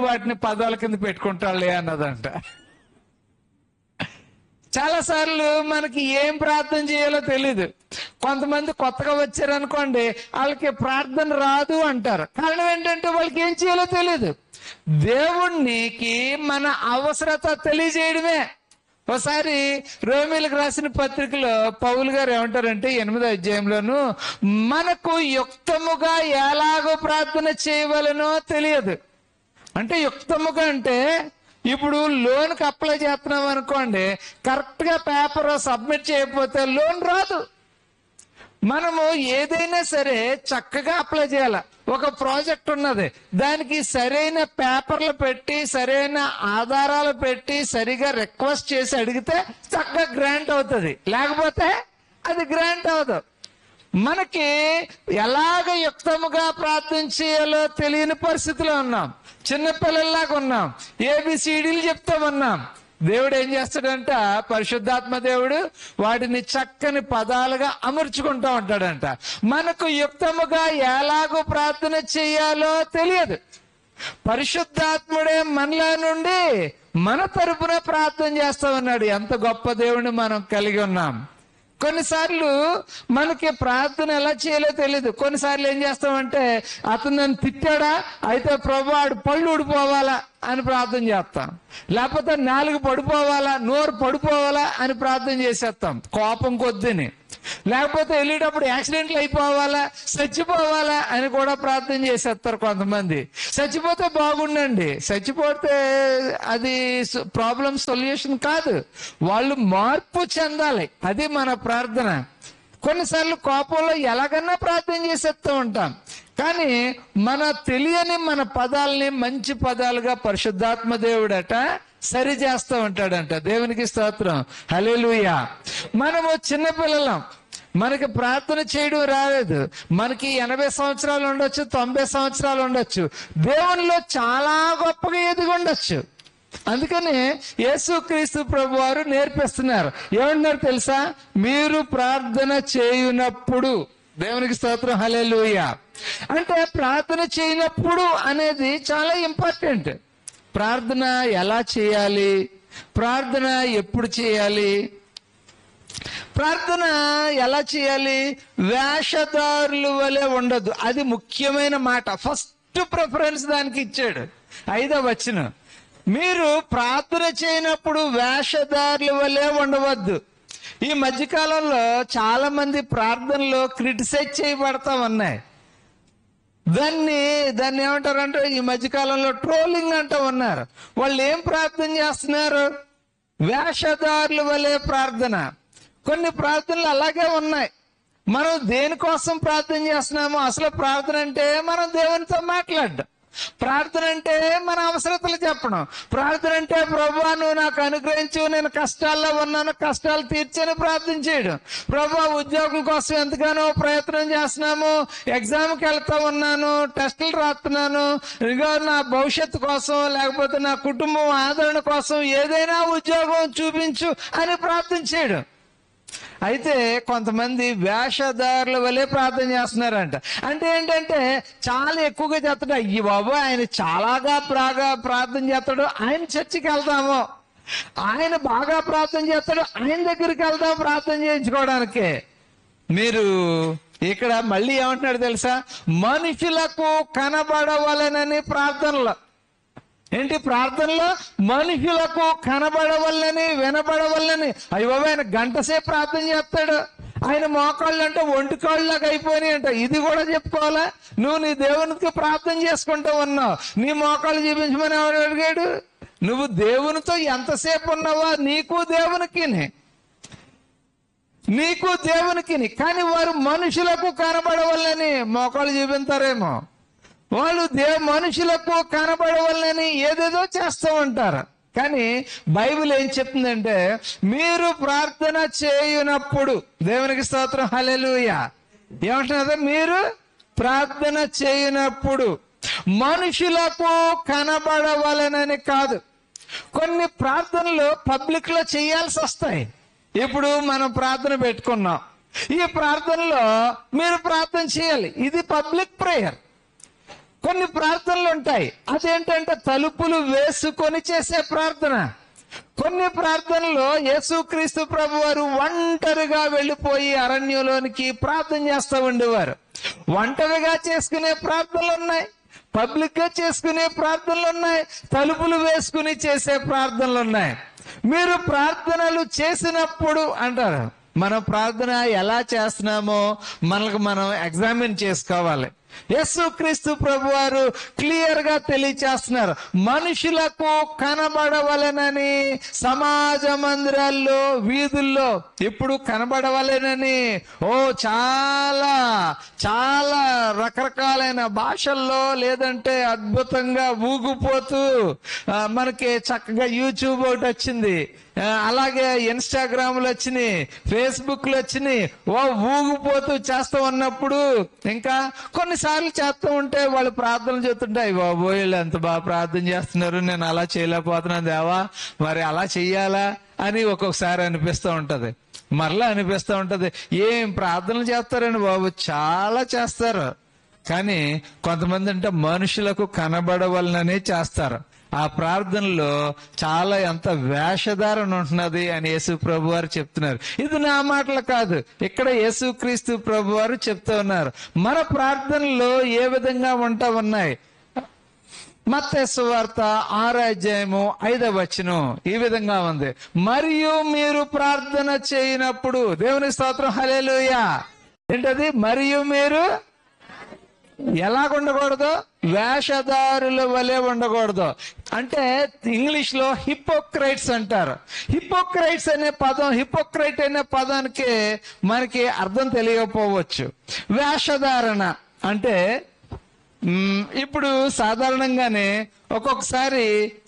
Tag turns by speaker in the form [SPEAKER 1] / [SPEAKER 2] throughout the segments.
[SPEAKER 1] వాటిని పదాల కింద పెట్టుకుంటాడులే అన్నదంట. చాలా సార్లు మనకి ఏం ప్రార్థన చేయాలో తెలీదు. కొంతమంది కొత్తగా వచ్చారనుకోండి, వాళ్ళకి ప్రార్థన రాదు అంటారు. కారణం ఏంటంటే వాళ్ళకి ఏం చేయాలో తెలీదు. దేవునికి మన అవసరత తెలియజేయడమే. ఒకసారి రోమీలకు రాసిన పత్రికలో పౌలు గారు ఏమంటారంటే 8వ అధ్యాయంలోను, మనకు యుక్తముగా ఎలాగో ప్రార్థన చేయవలనో తెలియదు. అంటే యుక్తముగా అంటే ఇప్పుడు లోన్కి అప్లై చేస్తున్నాం అనుకోండి, కరెక్ట్ గా పేపర్ సబ్మిట్ చేయకపోతే లోన్ రాదు. మనము ఏదైనా సరే చక్కగా అప్లై చేయాలి. ఒక ప్రాజెక్ట్ ఉన్నది, దానికి సరైన పేపర్లు పెట్టి సరైన ఆధారాలు పెట్టి సరిగా రిక్వెస్ట్ చేసి అడిగితే చక్కగా గ్రాంట్ అవుతుంది, లేకపోతే అది గ్రాంట్ అవ్వదు. మనకి ఎలాగ యుక్తముగా ప్రార్థన చేయాలో తెలియని పరిస్థితిలో ఉన్నాం. చిన్నపిల్లల్లాగా ఉన్నాం, ఏబిసిడీలు చెప్తా ఉన్నాం. దేవుడు ఏం చేస్తాడంట, పరిశుద్ధాత్మ దేవుడు వాటిని చక్కని పదాలుగా అమర్చుకుంటా ఉంటాడంట. మనకు యుక్తముగా ఎలాగో ప్రార్థన చేయాలో తెలియదు. పరిశుద్ధాత్ముడే మనలో నుండి మన తరపున ప్రార్థన చేస్తా ఉన్నాడు. ఎంత గొప్ప దేవుడిని మనం కలిగి ఉన్నాం. కొన్నిసార్లు మనకి ప్రార్థన ఎలా చేయాలో తెలియదు. కొన్నిసార్లు ఏం చేస్తామంటే, అతను నన్ను తిట్టాడా, అయితే ప్రభు వాడు పళ్ళు ఊడిపోవాలా అని ప్రార్థన చేస్తాం. లేకపోతే నాలుగు పడిపోవాలా, నోరు పడిపోవాలా అని ప్రార్థన చేసేస్తాం కోపం కొద్దిని. లేకపోతే వెళ్ళేటప్పుడు యాక్సిడెంట్లు అయిపోవాలా, చచ్చిపోవాలా అని కూడా ప్రార్థన చేసేస్తారు కొంతమంది. చచ్చిపోతే బాగుండండి, చచ్చిపోతే అది ప్రాబ్లం సొల్యూషన్ కాదు. వాళ్ళు మార్పు చెందాలి, అది మన ప్రార్థన. కొన్నిసార్లు కోపంలో ఎలాగన్నా ప్రార్థన చేసేస్తూ ఉంటాం. కానీ మన తెలియని మన పదాలని మంచి పదాలుగా పరిశుద్ధాత్మ దేవుడట సరి చేస్తూ ఉంటాడంట. దేవునికి స్తోత్రం, హల్లెలూయా. మనము చిన్నపిల్లలం, మనకి ప్రార్థన చేయడం రాలేదు. మనకి 80 సంవత్సరాలు ఉండొచ్చు, 90 సంవత్సరాలు ఉండొచ్చు, దేవునిలో చాలా గొప్పగా ఎదిగి ఉండొచ్చు. అందుకని యేసుక్రీస్తు ప్రభు వారు నేర్పిస్తున్నారు. ఏమన్నారు తెలుసా, మీరు ప్రార్థన చేయునప్పుడు, దేవునికి స్తోత్రం, హల్లెలూయా. అంటే ప్రార్థన చేయనప్పుడు అనేది చాలా ఇంపార్టెంట్. ప్రార్థన ఎలా చేయాలి, ప్రార్థన ఎప్పుడు చేయాలి, ప్రార్థన ఎలా చేయాలి, వేషధారుల వలె ఉండదు. అది ముఖ్యమైన మాట. ఫస్ట్ ప్రిఫరెన్స్ దానికి ఇచ్చాడు. 5వ వచనం, మీరు ప్రార్థన చేయనప్పుడు వేషధారుల వలె ఉండవద్దు. ఈ మధ్యకాలంలో చాలా మంది ప్రార్థనలో క్రిటిసైజ్ చేయబడతా ఉన్నాయి. దాన్ని ఏమంటారంటే ఈ మధ్యకాలంలో ట్రోలింగ్ అంటూ ఉన్నారు. వాళ్ళు ఏం ప్రార్థన చేస్తున్నారు, వేషధారుల వలె ప్రార్థన. కొన్ని ప్రార్థనలు అలాగే ఉన్నాయి. మనం దేనికోసం ప్రార్థన చేస్తున్నామో, అసలు ప్రార్థన అంటే మనం దేవునితో మాట్లాడడం, ప్రార్థన అంటే మన అవసరతలు చెప్పడం, ప్రార్థన అంటే ప్రభువా నువ్వు నాకు అనుగ్రహించు, నేను కష్టాల్లో ఉన్నాను, కష్టాలు తీర్చని ప్రార్థన చేయడం. ప్రభువా ఉద్యోగం కోసం ఎంతగానో ప్రయత్నం చేస్తున్నాము, ఎగ్జామ్కి వెళ్తా ఉన్నాను, టెస్టులు రాస్తున్నాను, ఇదిగో నా భవిష్యత్తు కోసం లేకపోతే నా కుటుంబం ఆదరణ కోసం ఏదైనా ఉద్యోగం చూపించు అని ప్రార్థన చేయడం. అయితే కొంతమంది వేషధారుల వలె ప్రార్థన చేస్తున్నారంట. అంటే ఏంటంటే చాలా ఎక్కువగా చేస్తాడు, అయ్యి బాబు ఆయన చాలాగా బాగా ప్రార్థన చేస్తాడు, ఆయన చర్చికి వెళ్దాము, ఆయన బాగా ప్రార్థన చేస్తాడు, ఆయన దగ్గరికి వెళ్దాం ప్రార్థన చేయించుకోవడానికి. మీరు ఇక్కడ మళ్ళీ ఏమంటున్నాడు తెలుసా, మనుషులకు కనబడవలనని ప్రార్థనలో. ఏంటి ప్రార్థనలో, మనుషులకు కనబడవల్లని వినబడవల్లని. అయ్యో ఆయన గంట సేపు ప్రార్థన చేస్తాడు, ఆయన మోకాళ్ళు అంటే ఒంటికాళ్ళలాగా అయిపోయినాయి అంట. ఇది కూడా చెప్పుకోవాలా, నువ్వు నీ దేవునికి ప్రార్థన చేసుకుంటూ ఉన్నావు, నీ మోకాళ్ళు చూపించమని ఎవరు అడిగాడు? నువ్వు దేవునితో ఎంతసేపు ఉన్నావా నీకు దేవునికి. కానీ వారు మనుషులకు కనబడవల్లని మోకాళ్ళు చూపించారేమో, వాళ్ళు మనుషులకు కనబడవల్లని ఏదేదో చేస్తూ ఉంటారు. కానీ బైబిల్ ఏం చెప్తుందంటే, మీరు ప్రార్థన చేయునప్పుడు, దేవునికి స్తోత్రం, హల్లెలూయా, ఏమంటున్నది, మీరు ప్రార్థన చేయునప్పుడు మనుషులకు కనబడవలనని కాదు. కొన్ని ప్రార్థనలు పబ్లిక్ లో చేయాల్సి వస్తాయి. ఇప్పుడు మనం ప్రార్థన పెట్టుకున్నాం, ఈ ప్రార్థనలో మీరు ప్రార్థన చేయాలి, ఇది పబ్లిక్ ప్రేయర్. కొన్ని ప్రార్థనలు ఉంటాయి, అదేంటంటే తలుపులు వేసుకొని చేసే ప్రార్థన. కొన్ని ప్రార్థనలో యేసుక్రీస్తు ప్రభు వారు ఒంటరిగా వెళ్ళిపోయి అరణ్యంలోనికి ప్రార్థన చేస్తూ ఉండేవారు. ఒంటరిగా చేసుకునే ప్రార్థనలు ఉన్నాయి, పబ్లిక్ గా చేసుకునే ప్రార్థనలు ఉన్నాయి, తలుపులు వేసుకుని చేసే ప్రార్థనలు ఉన్నాయి. మీరు ప్రార్థనలు చేసినప్పుడు అంటారు, మనం ప్రార్థన ఎలా చేస్తున్నామో మనకు మనం ఎగ్జామిన్ చేసుకోవాలి. యేసుక్రీస్తు ప్రభు వారు క్లియర్ గా తెలియచేస్తున్నారు, మనుషులకు కనబడవలెనని సమాజ మందిరాల్లో, వీధుల్లో ఇప్పుడు కనబడవలెనని చాలా చాలా రకరకాలైన భాషల్లో, లేదంటే అద్భుతంగా ఊగిపోతూ మనకి చక్కగా యూట్యూబ్ ఒకటి వచ్చింది, అలాగే ఇన్స్టాగ్రామ్లు వచ్చినాయి, ఫేస్బుక్లు వచ్చినాయి, ఊగిపోతూ చేస్తూ ఉన్నప్పుడు ఇంకా కొన్నిసార్లు చేస్తూ ఉంటే వాళ్ళు ప్రార్థనలు చేస్తుంటాయి, బాబోయ్ వీళ్ళు ఎంత బాగా ప్రార్థన చేస్తున్నారు, నేను అలా చేయలేకపోతున్నాను దేవా, మరి అలా చెయ్యాలా అని ఒక్కొక్కసారి అనిపిస్తూ ఉంటది. మరలా అనిపిస్తూ ఉంటది, ఏం ప్రార్థనలు చేస్తారండి బాబు, చాలా చేస్తారు. కానీ కొంతమంది అంటే మనుషులకు కనబడవలననే చేస్తారు. ఆ ప్రార్థనలో చాలా ఎంత వేషధారణ ఉంటున్నది అని యేసు ప్రభు వారు చెప్తున్నారు. ఇది నా మాటలు కాదు, ఇక్కడ యేసుక్రీస్తు ప్రభు వారు చెప్తూ ఉన్నారు. మన ప్రార్థనలో ఏ విధంగా ఉంటా ఉన్నాయి. మత్తయి సువార్త 6:5 ఈ విధంగా ఉంది, మరియు మీరు ప్రార్థన చేయనప్పుడు, దేవుని స్తోత్రం హల్లెలూయా. ఏంటది? మరియు మీరు ఎలాగుండకూడదు? వేషధారుల వలె ఉండకూడదు. అంటే ఇంగ్లీష్ లో హిపోక్రైట్స్ అంటారు. హిపోక్రైట్స్ అనే పదం, హిపోక్రైట్ అనే పదానికి మనకి అర్థం తెలియకపోవచ్చు. వేషధారణ అంటే ఇప్పుడు సాధారణంగానే ఒక్కొక్కసారి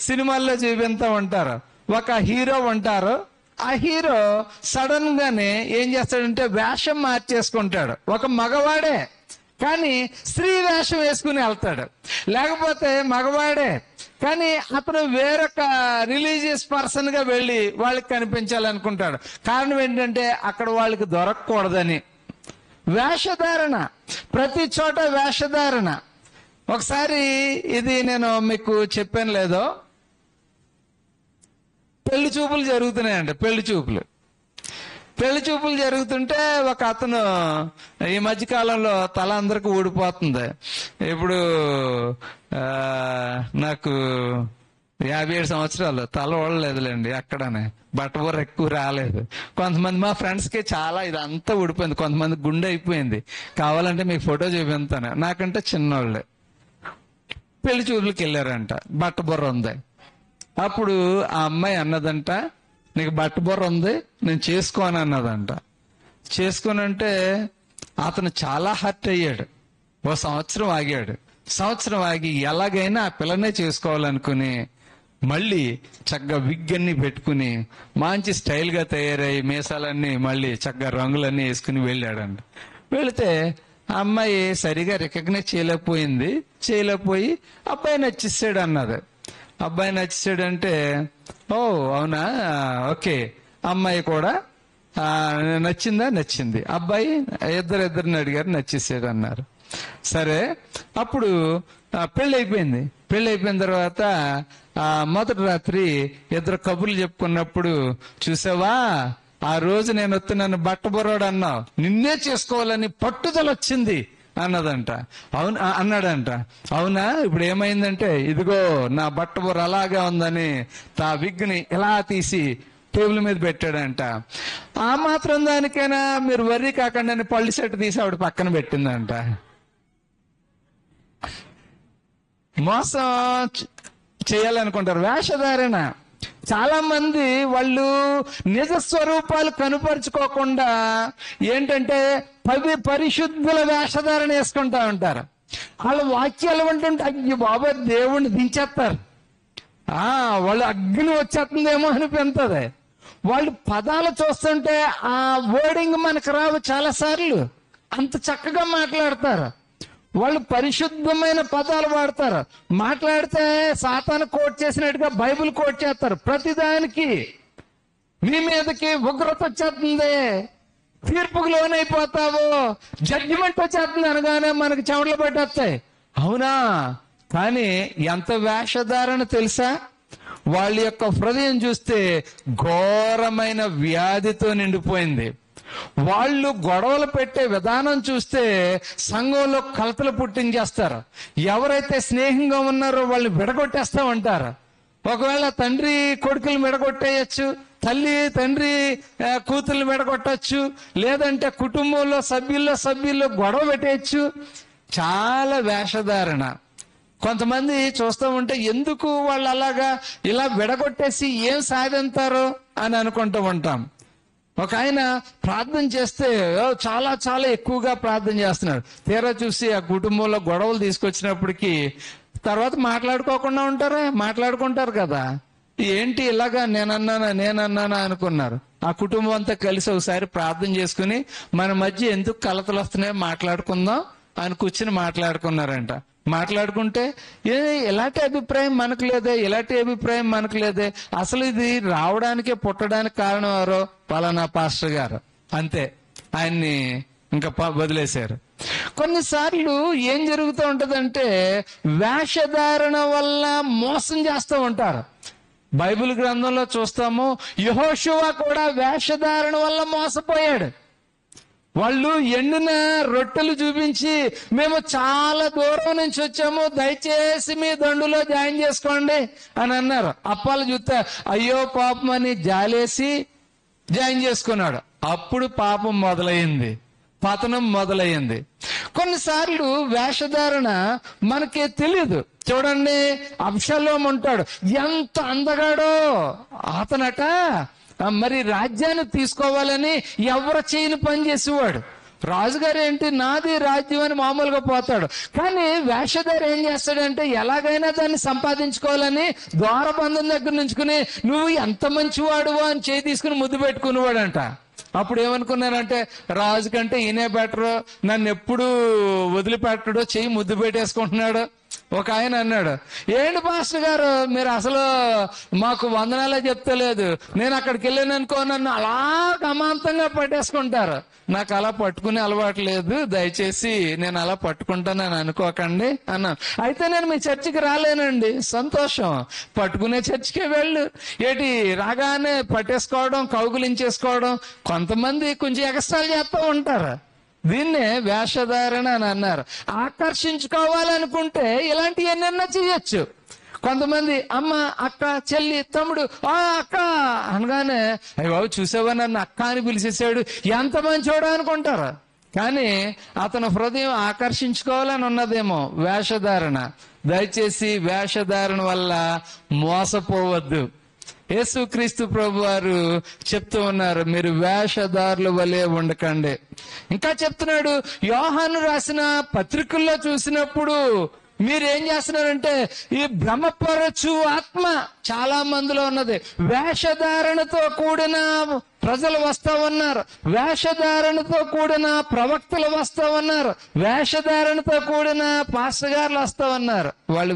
[SPEAKER 1] సినిమాల్లో చూపిస్తూ ఉంటారు, ఒక హీరో ఉంటారు, ఆ హీరో సడన్ గానే ఏం చేస్తాడంటే వేషం మార్చేసుకుంటాడు. ఒక మగవాడే కానీ స్త్రీ వేషం వేసుకుని వెళ్తాడు, లేకపోతే మగవాడే కానీ అతను వేరొక రిలీజియస్ పర్సన్ గా వెళ్ళి వాళ్ళకి కనిపించాలనుకుంటాడు. కారణం ఏంటంటే అక్కడ వాళ్ళకి దొరకకూడదని. వేషధారణ, ప్రతి చోట వేషధారణ. ఒకసారి ఇది నేను మీకు చెప్పాను లేదో, పెళ్లి చూపులు జరుగుతున్నాయండి. పెళ్లి చూపులు జరుగుతుంటే ఒక అతను, ఈ మధ్య కాలంలో తల అందరికి ఊడిపోతుంది. ఇప్పుడు నాకు 57 సంవత్సరాలు, తల ఓడలేదులేండి, అక్కడనే బట్టబొర ఎక్కువ రాలేదు. కొంతమంది మా ఫ్రెండ్స్ కి చాలా ఇదంతా ఊడిపోయింది, కొంతమంది గుండె అయిపోయింది. కావాలంటే మీకు ఫోటో చూపిస్తాను. నాకంటే చిన్నోళ్ళే పెళ్లి చూపులకి వెళ్ళారంట, బట్టబొర్ర ఉంది. అప్పుడు ఆ అమ్మాయి అన్నదంట, నీకు బట్టబొర్ర ఉంది, నేను చేసుకోను అన్నదంట. చేసుకోనంటే అతను చాలా హర్ట్ అయ్యాడు. సంవత్సరం ఆగి ఎలాగైనా ఆ పిల్లనే చేసుకోవాలనుకుని మళ్ళీ చక్కగా విగ్ అన్ని పెట్టుకుని మంచి స్టైల్ గా తయారై మీసాలన్నీ మళ్ళీ చక్కగా రంగులన్నీ వేసుకుని వెళ్ళాడంట. వెళితే ఆ అమ్మాయి సరిగా రికగ్నైజ్ చేయలేకపోయి అబ్బాయి నచ్చేసాడు అన్నది. అబ్బాయి నచ్చేసాడంటే, ఓ అవునా, ఓకే. అమ్మాయి కూడా నచ్చింది. అబ్బాయి ఇద్దరిని అడిగారు, నచ్చేసాడు అన్నారు. సరే, అప్పుడు పెళ్ళి అయిపోయిన తర్వాత మొదటి రాత్రి ఇద్దరు కబుర్లు చెప్పుకున్నప్పుడు, చూసావా ఆ రోజు నేను వస్తే నన్ను బట్టబొర్రాడు అన్నావు, నిన్నే చేసుకోవాలని పట్టుదల వచ్చింది అన్నదంట. అన్నాడంట. అవునా, ఇప్పుడు ఏమైందంటే ఇదిగో నా బట్టబొర్ర అలాగే ఉందని తా విగ్ని ఇలా తీసి టేబుల్ మీద పెట్టాడంట. ఆ మాత్రం దానికైనా మీరు వర్రీ కాకుండా పళ్ళు సెట్ తీసి ఆవిడ పక్కన పెట్టిందంట. మోసం చేయాలనుకుంటారు, వేషధారణ. చాలా మంది వాళ్ళు నిజ స్వరూపాలు కనుపరుచుకోకుండా ఏంటంటే పరిశుద్ధుల వేషధారణ వేసుకుంటా ఉంటారు. వాళ్ళ వాక్యాలు వింటుంటే అయ్యో బాబా దేవుణ్ణి దించేస్తారు, వాళ్ళు అగ్ని వచ్చేస్తుందేమో అనిపిస్తుంది. వాళ్ళు పదాలు చూస్తుంటే ఆ వర్డింగ్ మనకు రావు, చాలా సార్లు అంత చక్కగా మాట్లాడతారు. వాళ్ళు పరిశుద్ధమైన పదాలు వాడతారు. మాట్లాడితే సాతాను కోట్ చేసినట్టుగా బైబిల్ కోట్ చేస్తారు. ప్రతిదానికి మీ మీదకి ఉగ్రత వచ్చేస్తుంది, తీర్పుకు లోనైపోతావు, జడ్జిమెంట్ వచ్చేస్తుంది అనగానే మనకి చెమటలు పట్టేస్తాయి. అవునా? కానీ ఎంత వేషధారణ తెలుసా? వాళ్ళ యొక్క హృదయం చూస్తే ఘోరమైన వ్యాధితో నిండిపోయింది. వాళ్ళు గొడవలు పెట్టే విధానం చూస్తే సంఘంలో కలతలు పుట్టించేస్తారు. ఎవరైతే స్నేహంగా ఉన్నారో వాళ్ళు విడగొట్టేస్తా ఉంటారు. ఒకవేళ తండ్రి కొడుకులు విడగొట్టేయచ్చు, తల్లి తండ్రి కూతుర్లు విడగొట్టచ్చు, లేదంటే కుటుంబంలో సభ్యుల్లో గొడవ పెట్టేయచ్చు. చాలా వేషధారణ. కొంతమంది చూస్తూ ఉంటే ఎందుకు వాళ్ళు అలాగా ఇలా విడగొట్టేసి ఏం సాధింతారో అని అనుకుంటూ ఉంటాం. ఒక ఆయన ప్రార్థన చేస్తే చాలా చాలా ఎక్కువగా ప్రార్థన చేస్తున్నాడు. తీరా చూసి ఆ కుటుంబంలో గొడవలు తీసుకొచ్చినప్పటికీ తర్వాత మాట్లాడుకోకుండా ఉంటారా? మాట్లాడుకుంటారు కదా. ఏంటి ఇలాగా నేనన్నానా అనుకున్నారు. ఆ కుటుంబం అంతా కలిసి ఒకసారి ప్రార్థన చేసుకుని మన మధ్య ఎందుకు కలతలు వస్తున్నాయో మాట్లాడుకుందాం అని కూర్చుని మాట్లాడుకున్నారంట. మాట్లాడుకుంటే ఎలాంటి అభిప్రాయం మనకు లేదే, అసలు ఇది రావడానికి పుట్టడానికి కారణం ఎవరో పలానా పాస్టర్ గారు, అంతే. ఆయన్ని ఇంకా వదిలేశారు. కొన్నిసార్లు ఏం జరుగుతూ ఉంటదంటే వేషధారణ వల్ల మోసం చేస్తూ ఉంటారు. బైబిల్ గ్రంథంలో చూస్తాము, యెహోషువ కూడా వేషధారణ వల్ల మోసపోయాడు. వాళ్ళు ఎండిన రొట్టెలు చూపించి మేము చాలా దూరం నుంచి వచ్చాము, దయచేసి మీ దండులో జాయిన్ చేసుకోండి అని అన్నారు. అప్పాలు చూస్తే అయ్యో పాపం అని జాలేసి జాయిన్ చేసుకున్నాడు. అప్పుడు పాపం మొదలైంది, పతనం మొదలయ్యింది. కొన్నిసార్లు వేషధారణ మనకి తెలియదు. చూడండి, అబ్షలోము ఉంటాడు, ఎంత అందగాడో అతనట మరి రాజ్యాన్ని తీసుకోవాలని ఎవరు చేయని పని చేసేవాడు. రాజుగారు ఏంటి నాది రాజ్యం అని మామూలుగా పోతాడు. కానీ వేషధారి ఏం చేస్తాడంటే ఎలాగైనా దాన్ని సంపాదించుకోవాలని ద్వారబంధం దగ్గర నుంచుకుని నువ్వు ఎంత మంచివాడువో అని చేయి తీసుకుని ముద్దు పెట్టుకునేవాడంట. అప్పుడు ఏమనుకున్నారంటే రాజు కంటే ఈయనే బెటరు, నన్ను ఎప్పుడు వదిలిపెట్టడో చెయ్యి ముద్దు పెట్టేసుకుంటున్నాడు. ఒక ఆయన అన్నాడు, ఏంటి పాస్టర్ గారు మీరు అసలు మాకు వందనాలే చెప్తలేదు, నేను అక్కడికి వెళ్ళాను అనుకో నన్ను అలా అమాంతంగా పట్టేసుకుంటారు. నాకు అలా పట్టుకునే అలవాటు లేదు, దయచేసి నేను అలా పట్టుకుంటానని అనుకోకండి అన్నాను. అయితే నేను మీ చర్చికి రాలేనండి. సంతోషం, పట్టుకునే చర్చికే వెళ్ళు. ఏంటి రాగానే పట్టేసుకోవడం, కౌగులించేసుకోవడం. కొంతమంది కొంచెం ఎక్స్ట్రాలు చేస్తూ ఉంటారు. దీన్నే వేషధారణ అని అన్నారు. ఆకర్షించుకోవాలనుకుంటే ఇలాంటి ఎన్నెన్నో చేయొచ్చు. కొంతమంది అమ్మ, అక్క, చెల్లి, తమ్ముడు, అక్క అనగానే అయ్యో బాబు చూసావా నన్ను అక్క అని పిలిచేసాడు, ఎంత మంచోడు అనుకుంటారు. కానీ అతని హృదయం ఆకర్షించుకోవాలని ఉన్నదేమో వేషధారణ. దయచేసి వేషధారణ వల్ల మోసపోవద్దు. యేసుక్రీస్తు ప్రభు వారు చెప్తూ ఉన్నారు, మీరు వేషధారుల వలె ఉండకండి. ఇంకా చెప్తున్నాడు, యోహాను రాసిన పత్రికల్లో చూసినప్పుడు మీరేం చేస్తున్నారంటే ఈ భ్రమపరచు ఆత్మ చాలా మందిలో ఉన్నది. వేషధారణతో కూడిన ప్రజలు వస్తా ఉన్నారు, వేషధారణతో కూడిన ప్రవక్తలు వస్తా ఉన్నారు, వేషధారణతో కూడిన పాస్టర్ గారులు వస్తా ఉన్నారు. వాళ్ళు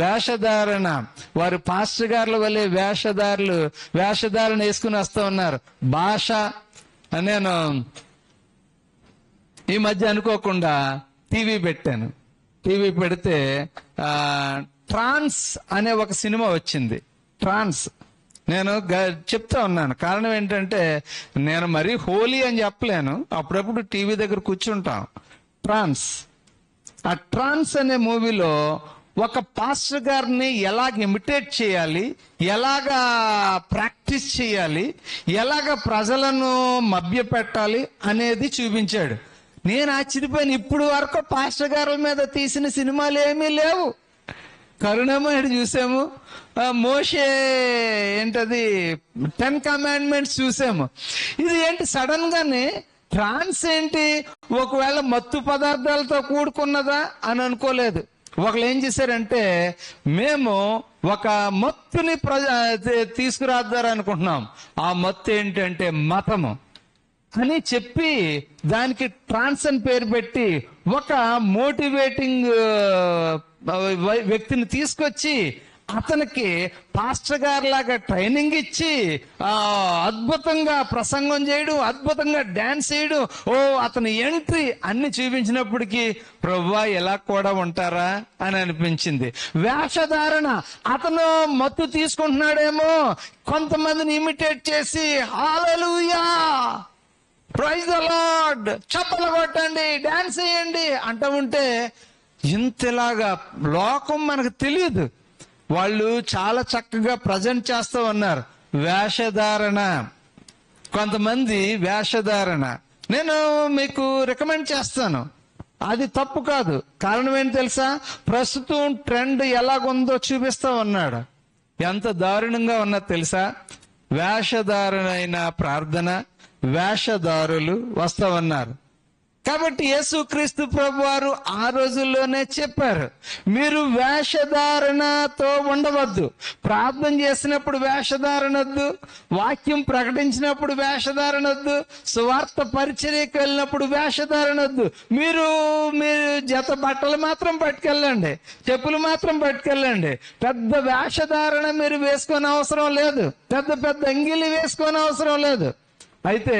[SPEAKER 1] వేషధారణ వారు పాస్టర్ గారుల వల్లే వేషధారణ వేసుకుని వస్తా ఉన్నారు. భాష నేను ఈ మధ్య అనుకోకుండా టీవీ పెట్టాను. టీవీ పెడితే ట్రాన్స్ అనే ఒక సినిమా వచ్చింది. ట్రాన్స్ నేను చెప్తా ఉన్నాను. కారణం ఏంటంటే నేను మరీ హోలీ అని చెప్పలేను, అప్పుడప్పుడు టీవీ దగ్గర కూర్చుంటాం. ఆ ట్రాన్స్ అనే మూవీలో ఒక పాస్టర్ గారిని ఎలాగ ఇమిటేట్ చేయాలి, ఎలాగా ప్రాక్టీస్ చేయాలి, ఎలాగ ప్రజలను మభ్యపెట్టాలి అనేది చూపించాడు. నేను ఆశ్చర్యపోయాను. ఇప్పుడు వరకు పాస్టర్ గారుల మీద తీసిన సినిమాలు ఏమీ లేవు. కరుణామయుడు చూసాము, మోషే ఏంటది 10 కమాండ్మెంట్స్ చూసాము. ఇది ఏంటి సడన్ గానే ట్రాన్స్ ఏంటి, ఒకవేళ మత్తు పదార్థాలతో కూడుకున్నదా అని అనుకోలేదు. ఒకళ్ళు ఏం చేశారంటే మేము ఒక మత్తుని తీసుకురాద్దారనుకుంటున్నాం. ఆ మత్తు ఏంటంటే మతము అని చెప్పి దానికి ట్రాన్స్ అని పేరు పెట్టి ఒక మోటివేటింగ్ వ్యక్తిని తీసుకొచ్చి అతనికి పాస్టర్ గారి లాగా ట్రైనింగ్ ఇచ్చి అద్భుతంగా ప్రసంగం చేయడం, అద్భుతంగా డాన్స్ చేయడం, అతని ఎంట్రీ అన్ని చూపించినప్పటికీ ప్రభువా ఎలా కూడా ఉంటారా అని అనిపించింది. వేషధారణ, అతను మత్తు తీసుకుంటున్నాడేమో, కొంతమందిని ఇమిటేట్ చేసి హల్లెలూయా ప్రైజ్ ద లార్డ్ చప్పలు కొట్టండి డాన్స్ చేయండి అంటూ ఉంటే ఇంతలాగా లోకం మనకు తెలియదు. వాళ్ళు చాలా చక్కగా ప్రజెంట్ చేస్తూ ఉన్నారు. వేషధారణ, కొంతమంది వేషధారణ నేను మీకు రికమెండ్ చేస్తాను, అది తప్పు కాదు. కారణం ఏంటి తెలుసా? ప్రస్తుతం ట్రెండ్ ఎలాగుందో చూపిస్తా ఉన్నాడు. ఎంత దారుణంగా ఉన్నది తెలుసా? వేషధారణ ప్రార్థన, వేషధారులు వస్తా ఉన్నారు. కాబట్టి యేసుక్రీస్తు ప్రభు వారు ఆ రోజుల్లోనే చెప్పారు, మీరు వేషధారణతో ఉండవద్దు. ప్రార్థన చేసినప్పుడు వేషధారణొద్దు, వాక్యం ప్రకటించినప్పుడు వేషధారణొద్దు, సువార్త పరిచర్యకు వెళ్ళినప్పుడు వేషధారణొద్దు. మీరు జత బట్టలు మాత్రం పట్టుకెళ్ళండి, చెప్పులు మాత్రం పట్టుకెళ్ళండి. పెద్ద వేషధారణ మీరు వేసుకొని అవసరం లేదు, పెద్ద పెద్ద అంగీలు వేసుకొని అవసరం లేదు. అయితే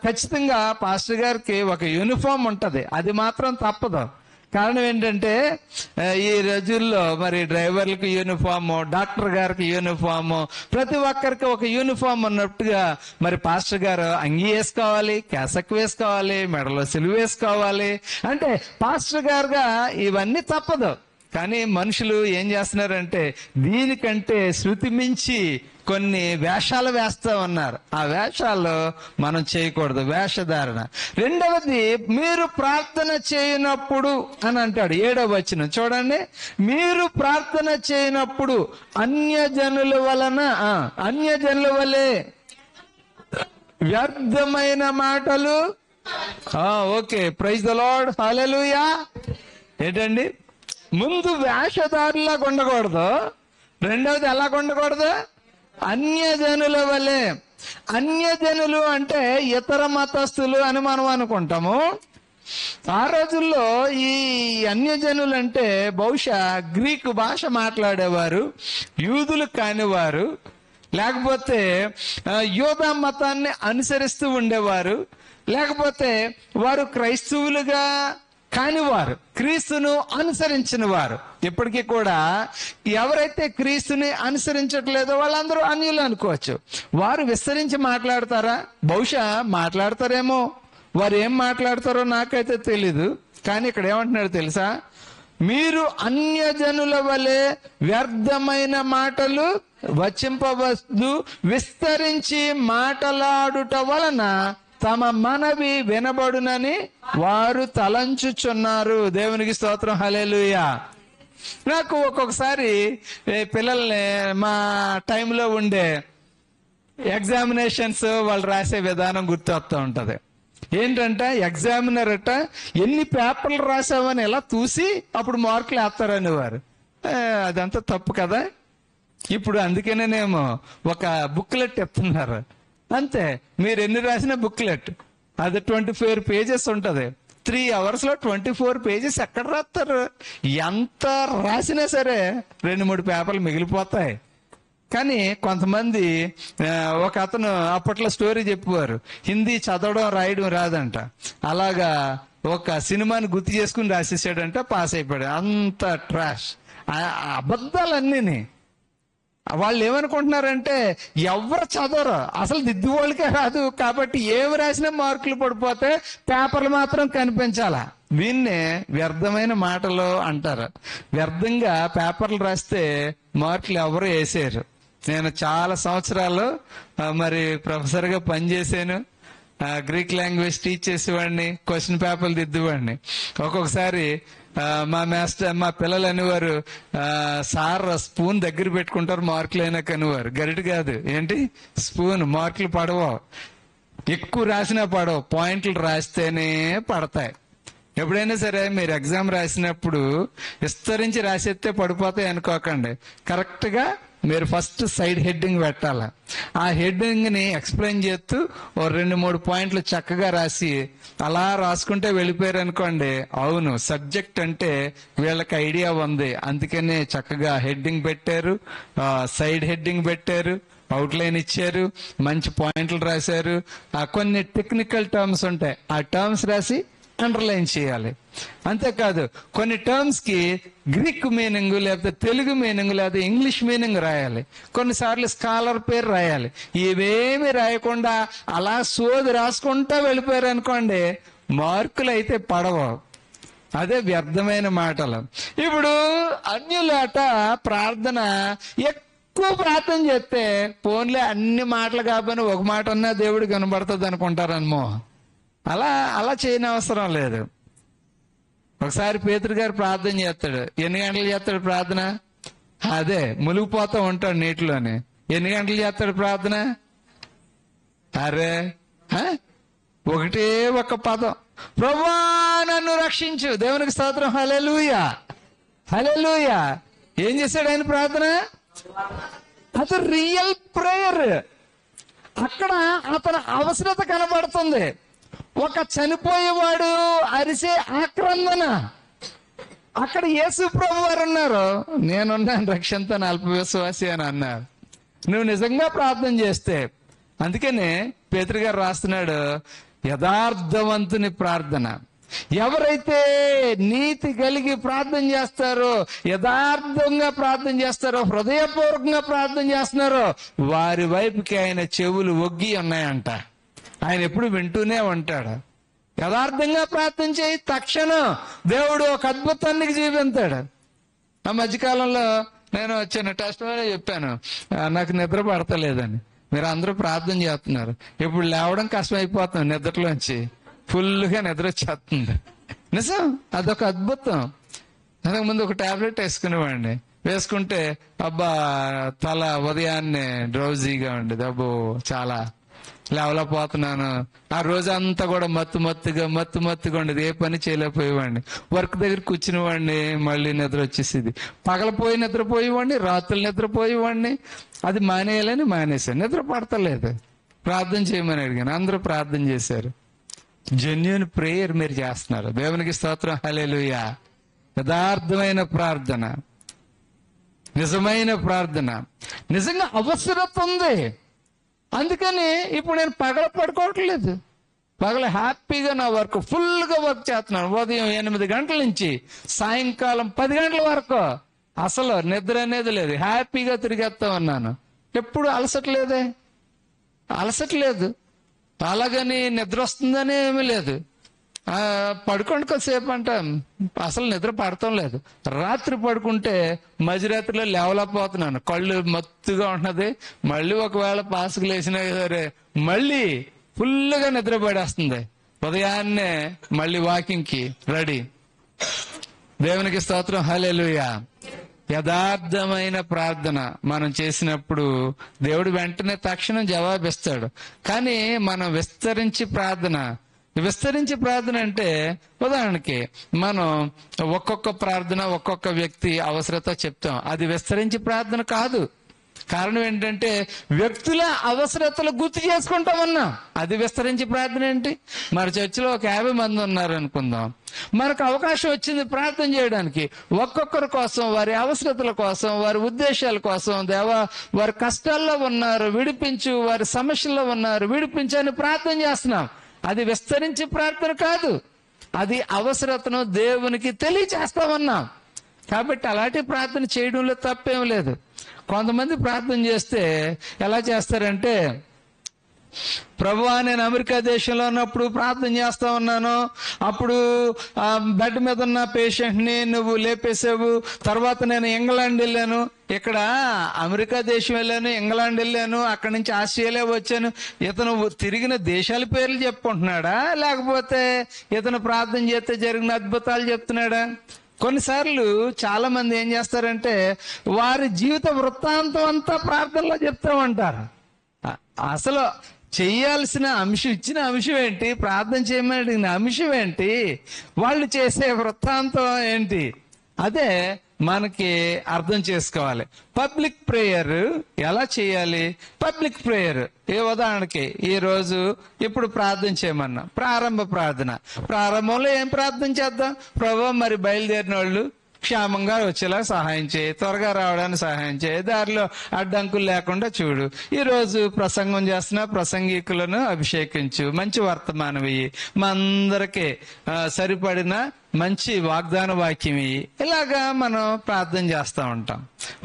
[SPEAKER 1] ఖచ్చితంగా పాస్టర్ గారికి ఒక యూనిఫామ్ ఉంటది, అది మాత్రం తప్పదు. కారణం ఏంటంటే ఈ రోజుల్లో మరి డ్రైవర్లకు యూనిఫాము, డాక్టర్ గారికి యూనిఫాము, ప్రతి ఒక్కరికి ఒక యూనిఫామ్ ఉన్నట్టుగా మరి పాస్టర్ గారు అంగీ వేసుకోవాలి, క్యాసక్ వేసుకోవాలి, మెడలో సిలువ వేసుకోవాలి. అంటే పాస్టర్ గారుగా ఇవన్నీ తప్పదు. కానీ మనుషులు ఏం చేస్తున్నారంటే దీనికంటే శృతి మించి కొన్ని వేషాలు వేస్తా ఉన్నారు. ఆ వేషాలు మనం చేయకూడదు, వేషధారణ. రెండవది, మీరు ప్రార్థన చేయనప్పుడు అని అంటాడు 7వ వచనం చూడండి. మీరు ప్రార్థన చేయనప్పుడు అన్యజనుల వలె వ్యర్థమైన మాటలు. ఓకే, ప్రైజ్ ద లార్డ్, హల్లెలూయా. ఏంటండి, ముందు వేషధారులాగా ఉండకూడదు, రెండవది ఎలా ఉండకూడదు? అన్యజనుల వలె. అన్యజనులు అంటే ఇతర మతస్థులు అని మనం అనుకుంటాము. ఆ రోజుల్లో ఈ అన్యజనులు అంటే బహుశా గ్రీకు భాష మాట్లాడేవారు, యూదులు కానివారు, లేకపోతే యోధా మతాన్ని అనుసరిస్తూ ఉండేవారు, లేకపోతే వారు క్రైస్తవులుగా కానివారు, క్రీస్తును అనుసరించిన వారు. ఇప్పటికీ కూడా ఎవరైతే క్రీస్తుని అనుసరించట్లేదో వాళ్ళందరూ అన్యులు అనుకోవచ్చు. వారు విస్తరించి మాట్లాడతారా? బహుశా మాట్లాడతారేమో. వారు ఏం మాట్లాడతారో నాకైతే తెలీదు. కానీ ఇక్కడ ఏమంటున్నాడు తెలుసా? మీరు అన్యజనుల వలె వ్యర్థమైన మాటలు వచింపవద్దు, విస్తరించి మాటలాడుట వలన తమ మనవి వినబడునని వారు తలంచుచున్నారు. దేవునికి స్తోత్రం, హల్లెలూయా. నాకు ఒక్కొక్కసారి పిల్లల్ని మా టైంలో ఉండే ఎగ్జామినేషన్స్ వాళ్ళు రాసే విధానం గుర్తొస్తూ ఉంటది. ఏంటంటే ఎగ్జామినర్ ఎన్ని పేపర్లు రాసావని ఎలా చూసి అప్పుడు మార్కులు వేస్తారని వారు. అదంతా తప్పు కదా. ఇప్పుడు అందుకనేనేమో ఒక బుక్లెట్ ఇస్తున్నారు, అంతే. మీరు ఎన్ని రాసిన బుక్లెట్ అది 24 pages ఉంటది. 3 hours లో 24 pages ఎక్కడ రాస్తారు? ఎంత రాసినా సరే 2-3 పేపర్లు మిగిలిపోతాయి. కానీ కొంతమంది, ఒక అతను అప్పట్లో స్టోరీ చెప్పేవారు, హిందీ చదవడం రాయడం రాదంట, అలాగా ఒక సినిమాని గుర్తు చేసుకుని రాసేసాడంట, పాస్ అయిపోయాడు. అంత ట్రాష్, అబద్ధాలన్నీ. వాళ్ళు ఏమనుకుంటున్నారంటే ఎవరు చదవరు, అసలు దిద్దు వాళ్ళకే రాదు, కాబట్టి ఏమి రాసినా మార్కులు పడిపోతే పేపర్లు మాత్రం కనిపించాలా. వీన్నే వ్యర్థమైన మాటలు అంటారు. వ్యర్థంగా పేపర్లు రాస్తే మార్కులు ఎవరు వేసారు. నేను చాలా సంవత్సరాలు మరి ప్రొఫెసర్గా పనిచేశాను. గ్రీక్ లాంగ్వేజ్ టీచ్ చేసేవాడిని, క్వశ్చన్ పేపర్లు దిద్దువాడిని. ఒక్కొక్కసారి మా పిల్లలు అనేవారు, సార్ స్పూన్ దగ్గర పెట్టుకుంటారు మార్కులు అయినా కనివారు. గరిట కాదు, ఏంటి స్పూన్. మార్కులు పడవు, ఎక్కువ రాసినా పడవు, పాయింట్లు రాస్తేనే పడతాయి. ఎప్పుడైనా సరే మీరు ఎగ్జామ్ రాసినప్పుడు విస్తరించి రాసేస్తే పడిపోతాయి అనుకోకండి. కరెక్ట్ గా మీరు ఫస్ట్ సైడ్ హెడ్డింగ్ పెట్టాలి. ఆ హెడ్డింగ్ ని ఎక్స్ప్లెయిన్ చేస్తూ ఓ 2-3 పాయింట్లు చక్కగా రాసి అలా రాసుకుంటే వెళ్ళిపోయారు అనుకోండి, అవును సబ్జెక్ట్ అంటే వీళ్ళకి ఐడియా ఉంది, అందుకనే చక్కగా హెడ్డింగ్ పెట్టారు, సైడ్ హెడ్డింగ్ పెట్టారు, అవుట్లైన్ ఇచ్చారు, మంచి పాయింట్లు రాశారు. కొన్ని టెక్నికల్ టర్మ్స్ ఉంటాయి, ఆ టర్మ్స్ రాసి అండర్లైన్ చేయాలి. అంతేకాదు కొన్ని టర్మ్స్ కి గ్రీక్ మీనింగ్ లేకపోతే తెలుగు మీనింగ్ లేకపోతే ఇంగ్లీష్ మీనింగ్ రాయాలి. కొన్నిసార్లు స్కాలర్ పేరు రాయాలి. ఇవేమి రాయకుండా అలా సోది రాసుకుంటా వెళ్ళిపోయారు అనుకోండి, మార్కులు అయితే పడవు. అదే వ్యర్థమైన మాటలు. ఇప్పుడు అన్యులాట ప్రార్థన ఎక్కువ ప్రార్థన చేస్తే ఫోన్లే అన్ని మాటలు కాకపోయినా ఒక మాట అన్నా దేవుడు కనబడుతుంది అనుకుంటారన్నమో. అలా చేయని అవసరం లేదు. ఒకసారి పేతురు గారు ప్రార్థన చేస్తాడు. ఎన్ని గంటలు చేస్తాడు ప్రార్థన? అదే మునిగిపోతూ ఉంటాడు నీటిలోని. ఎన్ని గంటలు చేస్తాడు ప్రార్థన? అరే ఒకటే ఒక పదం, ప్రభువా నన్ను రక్షించు. దేవునికి స్తోత్రం. హల్లెలూయా హల్లెలూయా. ఏం చేశాడు ఆయన ప్రార్థన? అది రియల్ ప్రేయర్. అక్కడ అతని అవసరత కనబడుతుంది. ఒక చనిపోయేవాడు అరిసే ఆక్రందన. అక్కడ యేసు ప్రభు వారు ఉన్నారు, నేనున్నాను రక్షణతో అల్ప విశ్వాసి అని అన్నారు. నువ్వు నిజంగా ప్రార్థన చేస్తే, అందుకనే పేతురు గారు రాస్తున్నాడు, యథార్థవంతుని ప్రార్థన. ఎవరైతే నీతి కలిగి ప్రార్థన చేస్తారో, యథార్థంగా ప్రార్థన చేస్తారో, హృదయపూర్వకంగా ప్రార్థన చేస్తున్నారో వారి వైపుకి ఆయన చెవులు ఒగ్గి ఉన్నాయంట. ఆయన ఎప్పుడు వింటూనే ఉంటాడు. యథార్థంగా ప్రార్థన చేయి, తక్షణం దేవుడు ఒక అద్భుతానికి జీవిస్తాడు. ఆ మధ్యకాలంలో నేను వచ్చిన టెస్ట్ చెప్పాను, నాకు నిద్ర పడతలేదని. మీరు అందరూ ప్రార్థన చేస్తున్నారు, ఇప్పుడు లేవడం కష్టం అయిపోతుంది, నిద్రలోంచి ఫుల్గా నిద్ర వచ్చేస్తుంది. నిజం, అదొక అద్భుతం. అంతకు ముందు ఒక టాబ్లెట్ వేసుకునేవాడిని, వేసుకుంటే అబ్బా తల ఉదయాన్నే డ్రౌజీగా ఉండేది, అబ్బో చాలా లేవలేకపోతున్నాను. ఆ రోజంతా కూడా మత్తుగా ఉండేది, ఏ పని చేయలేకపోయేవాడిని. వర్క్ దగ్గర కూర్చునేవాడిని, మళ్ళీ నిద్ర వచ్చేసేది. పగలపోయి నిద్రపోయేవాడిని, రాత్రులు నిద్రపోయేవాడిని. అది మానేయాలని మానేశాను, నిద్ర పడతలేదు. ప్రార్థన చేయమని అడిగాను, అందరూ ప్రార్థన చేశారు. జెన్యూన్ ప్రేయర్ మీరు చేస్తున్నారు, దేవునికి స్తోత్రం. హల్లెలూయా. యథార్థమైన ప్రార్థన, నిజమైన ప్రార్థన, నిజంగా అవసరత ఉంది. అందుకని ఇప్పుడు నేను పగల పడుకోవట్లేదు, పగల హ్యాపీగా నా వర్క్ ఫుల్గా వర్క్ చేస్తున్నాను. ఉదయం 8 గంటల నుంచి సాయంకాలం 10 గంటల వరకు అసలు నిద్ర అనేది లేదు, హ్యాపీగా తిరిగేస్తా ఉన్నాను. ఎప్పుడు అలసట్లేదు. అలాగని నిద్ర వస్తుందని ఏమీ లేదు. పడుకోండి కొద్దిసేపు అంటాం, అసలు నిద్ర పడటం లేదు. రాత్రి పడుకుంటే మధ్యరాత్రిలో లేవలేకపోతున్నాను, కళ్ళు మత్తుగా ఉంటున్నది. మళ్ళీ ఒకవేళ పాసుకు లేచినా సరే మళ్ళీ ఫుల్గా నిద్ర పడేస్తుంది. ఉదయాన్నే మళ్ళీ వాకింగ్ కి రెడీ. దేవునికి స్తోత్రం. హల్లెలూయా. యథార్థమైన ప్రార్థన మనం చేసినప్పుడు దేవుడు వెంటనే తక్షణం జవాబిస్తాడు. కానీ మనం విస్తరించి ప్రార్థన అంటే, ఉదాహరణకి మనం ఒక్కొక్క ప్రార్థన ఒక్కొక్క వ్యక్తి అవసరత చెప్తాం, అది విస్తరించి ప్రార్థన కాదు. కారణం ఏంటంటే వ్యక్తుల అవసరతలు గుర్తు చేసుకుంటామన్నా, అది విస్తరించి ప్రార్థన ఏంటి? మన చర్చిలో ఒక 50 మంది ఉన్నారు అనుకుందాం, మనకు అవకాశం వచ్చింది ప్రార్థన చేయడానికి. ఒక్కొక్కరి కోసం, వారి అవసరతల కోసం, వారి ఉద్దేశాల కోసం, దేవా వారి కష్టాల్లో ఉన్నారు విడిపించు, వారి సమస్యల్లో ఉన్నారు విడిపించు అని ప్రార్థన చేస్తున్నాం. అది విస్తరించి ప్రార్థన కాదు, అది అవసరతను దేవునికి తెలియచేస్తామన్నాం. కాబట్టి అలాంటి ప్రార్థన చేయడంలో తప్పేం లేదు. కొంతమంది ప్రార్థన చేస్తే ఎలా చేస్తారంటే, ప్రభువా నేను అమెరికా దేశంలో ఉన్నప్పుడు ప్రార్థన చేస్తా ఉన్నాను, అప్పుడు ఆ బెడ్ మీద ఉన్న పేషెంట్ని నువ్వు లేపేసావు, తర్వాత నేను ఇంగ్లాండ్ వెళ్ళాను, ఇక్కడ అమెరికా దేశం వెళ్ళాను, ఇంగ్లాండ్ వెళ్ళాను, అక్కడి నుంచి ఆస్ట్రేలియా వచ్చాను. ఇతను తిరిగిన దేశాల పేర్లు చెప్పుకుంటున్నాడా, లేకపోతే ఇతను ప్రార్థన చేస్తే జరిగిన అద్భుతాలు చెప్తున్నాడా? కొన్నిసార్లు చాలా మంది ఏం చేస్తారంటే వారి జీవిత వృత్తాంతం అంతా ప్రార్థనలో చెప్తూ ఉంటారు. అసలు చెయ్యాల్సిన అంశం, ఇచ్చిన అంశం ఏంటి, ప్రార్థన చేయమని అడిగిన అంశం ఏంటి, వాళ్ళు చేసే వృత్తాంతం ఏంటి, అదే మనకి అర్థం చేసుకోవాలి. పబ్లిక్ ప్రేయర్ ఎలా చేయాలి? పబ్లిక్ ప్రేయర్ ఉదాహరణకి ఈ రోజు ఇప్పుడు ప్రార్థన చేయమన్నా, ప్రారంభ ప్రార్థన. ప్రారంభంలో ఏం ప్రార్థన చేద్దాం? ప్రభువా మరి బయలుదేరిన వాళ్ళు క్షేమంగా వచ్చేలా సహాయం చేయి, త్వరగా రావడానికి సహాయం చేయి, దారిలో అడ్డంకులు లేకుండా చూడు. ఈ రోజు ప్రసంగం చేస్తున్నా ప్రసంగికులను అభిషేకించు, మంచి వర్తమానం ఇయ్యి, మా అందరికీ సరిపడిన మంచి వాగ్దాన వాక్యం ఇయ్యి. ఇలాగా మనం ప్రార్థన చేస్తూ ఉంటాం.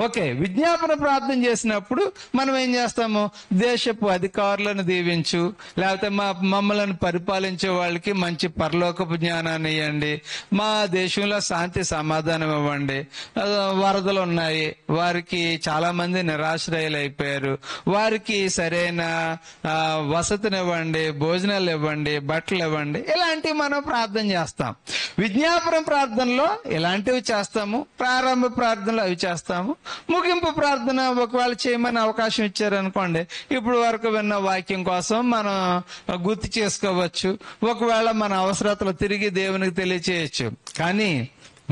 [SPEAKER 1] ఓకే, విజ్ఞాపన ప్రార్థన చేసినప్పుడు మనం ఏం చేస్తాము? దేశపు అధికారులను దీవించు, లేకపోతే మమ్మల్ని పరిపాలించే వాళ్ళకి మంచి పరలోకపు జ్ఞానాన్ని ఇవ్వండి, మా దేశంలో శాంతి సమాధానం ఇవ్వండి, వరదలు ఉన్నాయి, వారికి చాలా మంది నిరాశ్రయులు అయిపోయారు, వారికి సరైన వసతినివ్వండి, భోజనాలు ఇవ్వండి, బట్టలు ఇవ్వండి. ఇలాంటివి మనం ప్రార్థన చేస్తాం. విజ్ఞాపన ప్రార్థనలో ఇలాంటివి చేస్తాము, ప్రారంభ ప్రార్థనలో అవి చేస్తాము, ముగింపు ప్రార్థన ఒకవేళ చేయమని అవకాశం ఇచ్చారనుకోండి, ఇప్పుడు వరకు విన్న వాక్యం కోసం మనం గుర్తు చేసుకోవచ్చు, ఒకవేళ మన అవసరతలు తిరిగి దేవునికి తెలియచేయచ్చు. కానీ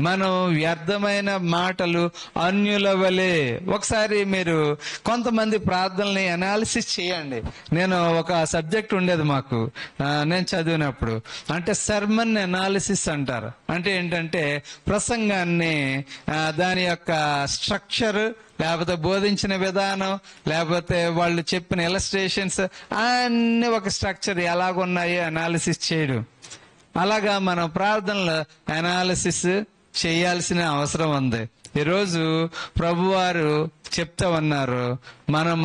[SPEAKER 1] మనం వ్యర్థమైన మాటలు అన్యుల వలె, ఒకసారి మీరు కొంతమంది ప్రార్థనల్ని అనాలిసిస్ చేయండి. నేను ఒక సబ్జెక్ట్ ఉండేది మాకు, నేను చదివినప్పుడు, అంటే సర్మన్ అనాలిసిస్ అంటారు. అంటే ఏంటంటే ప్రసంగాన్ని దాని యొక్క స్ట్రక్చర్, లేకపోతే బోధించిన విధానం, లేకపోతే వాళ్ళు చెప్పిన ఇలస్ట్రేషన్స్ అన్ని ఒక స్ట్రక్చర్ ఎలాగున్నాయో అనాలిసిస్ చేయడం. అలాగా మనం ప్రార్థనలో అనాలిసిస్ చేయాల్సిన అవసరం ఉంది. ఈరోజు ప్రభువారు చెప్తా ఉన్నారు, మనం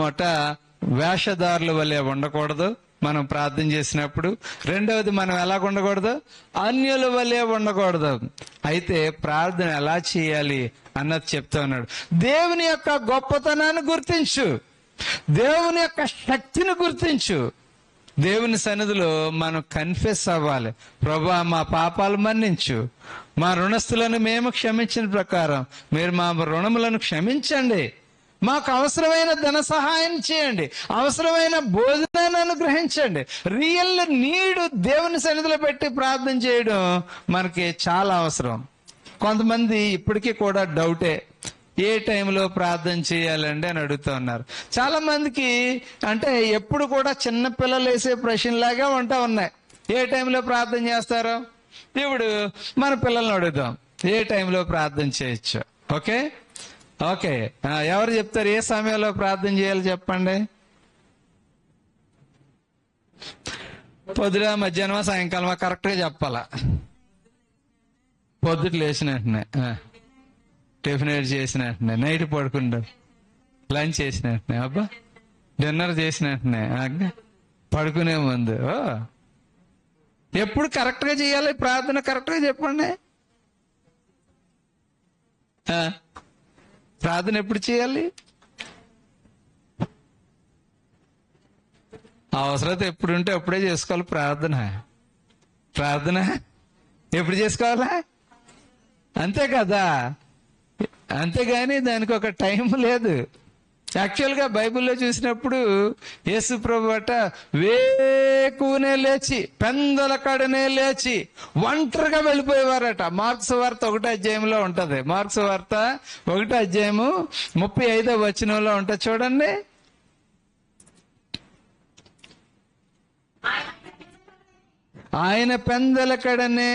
[SPEAKER 1] వేషధారుల వలె ఉండకూడదు మనం ప్రార్థన చేసినప్పుడు. రెండవది, మనం ఎలాగ ఉండకూడదు? అన్యుల వలె ఉండకూడదు. అయితే ప్రార్థన ఎలా చేయాలి అన్నది చెప్తా ఉన్నాడు. దేవుని యొక్క గొప్పతనాన్ని గుర్తించు, దేవుని యొక్క శక్తిని గుర్తించు. దేవుని సన్నిధిలో మనం కన్ఫెస్ అవ్వాలి, ప్రభువా మా పాపాలు మన్నించు, మా రుణస్తులను మేము క్షమించిన ప్రకారం మీరు మా రుణములను క్షమించండి, మాకు అవసరమైన ధన సహాయం చేయండి, అవసరమైన భోజనాన్ని అనుగ్రహించండి. రియల్ నీడ్ దేవుని సన్నిధిలో పెట్టి ప్రార్థన చేయడం మనకి చాలా అవసరం. కొంతమంది ఇప్పటికీ కూడా డౌటే, ఏ టైంలో ప్రార్థన చేయాలండి అని అడుగుతూ ఉన్నారు. చాలా మందికి అంటే ఎప్పుడు కూడా చిన్న పిల్లలు వేసే ప్రశ్నలాగా ఉంటా ఉన్నాయి. ఏ టైంలో ప్రార్థన చేస్తారో? ఇప్పుడు మన పిల్లల్ని అడుగుదాం, ఏ టైంలో ప్రార్థన చేయొచ్చు? ఓకే ఓకే, ఎవరు చెప్తారు ఏ సమయంలో ప్రార్థన చేయాలి చెప్పండి? పొద్దున, మధ్యాహ్నం, సాయంకాలం కరెక్ట్గా చెప్పాలా? పొద్దుట లేచిన వెంటనే, టిఫిన్ చేసిన వెంటనే, నైట్ పడుకుంటాం, లంచ్ చేసిన వెంటనే, అబ్బా డిన్నర్ చేసిన వెంటనే, పడుకునే ముందు. ఎప్పుడు కరెక్ట్ గా చేయాలి ప్రార్థన? కరెక్ట్ గా చెప్పండి. ప్రార్థన ఎప్పుడు చేయాలి? అవసరత ఎప్పుడు ఉంటే అప్పుడే చేసుకోవాలి ప్రార్థన. ప్రార్థన ఎప్పుడు చేసుకోవాలా? అంతే కదా, అంతేగాని దానికి ఒక టైం లేదు. యాక్చువల్గా బైబిల్లో చూసినప్పుడు యేసు ప్రభు వేకునే లేచి, పెందల కడనే లేచి ఒంటరిగా వెళ్ళిపోయేవారట. మార్క్స్ వార్త 1వ అధ్యాయంలో ఉంటది. మార్క్స్ వార్త 1వ అధ్యాయము 35వ వచనంలో ఉంటది చూడండి. ఆయన పెందల కడనే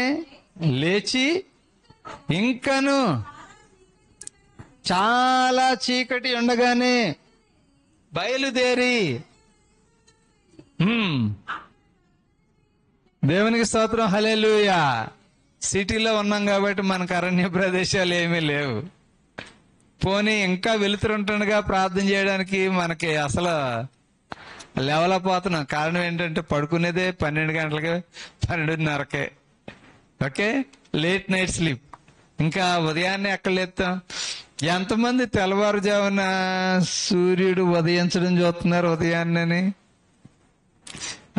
[SPEAKER 1] లేచి ఇంకను చాలా చీకటి ఉండగానే బయలుదేరి, దేవునికి స్తోత్రం, హల్లెలూయా. సిటీలో ఉన్నాం కాబట్టి మనకు అరణ్య ప్రదేశాలు ఏమీ లేవు. పోనీ ఇంకా వెలుతురుంటుండగా ప్రార్థన చేయడానికి మనకి అసలు లేవలేకపోతున్నాం. కారణం ఏంటంటే పడుకునేదే 12 గంటలకి, 12:30కే. Okay, late night sleep. ఇంకా ఉదయాన్నే ఎక్కడ లేస్తాం? ఎంతమంది తెల్లవారుజామున సూర్యుడు ఉదయించడం చూస్తున్నారు ఉదయాన్నే?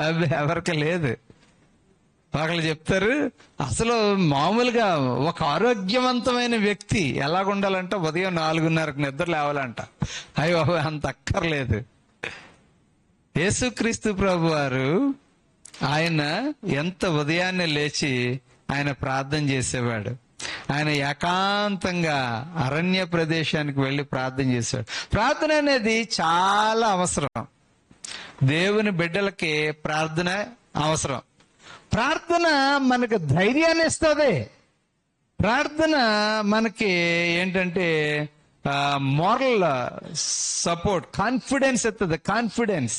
[SPEAKER 1] అవి ఎవరికి లేదు. ఒకళ్ళు చెప్తారు, అసలు మామూలుగా ఒక ఆరోగ్యవంతమైన వ్యక్తి ఎలాగుండాలంటే ఉదయం 4:30కి నిద్ర లేవాలంట. అయ్యో అంత అక్కర్లేదు. యేసుక్రీస్తు ప్రభు వారు ఆయన ఎంత ఉదయాన్నే లేచి ఆయన ప్రార్థన చేసేవాడు. ఆయన ఏకాంతంగా అరణ్య ప్రదేశానికి వెళ్ళి ప్రార్థన చేశాడు. ప్రార్థన అనేది చాలా అవసరం. దేవుని బిడ్డలకి ప్రార్థన అవసరం. ప్రార్థన మనకు ధైర్యాన్ని ఇస్తుంది. ప్రార్థన మనకి ఏంటంటే మోరల్ సపోర్ట్, కాన్ఫిడెన్స్ ఇస్తుంది. కాన్ఫిడెన్స్.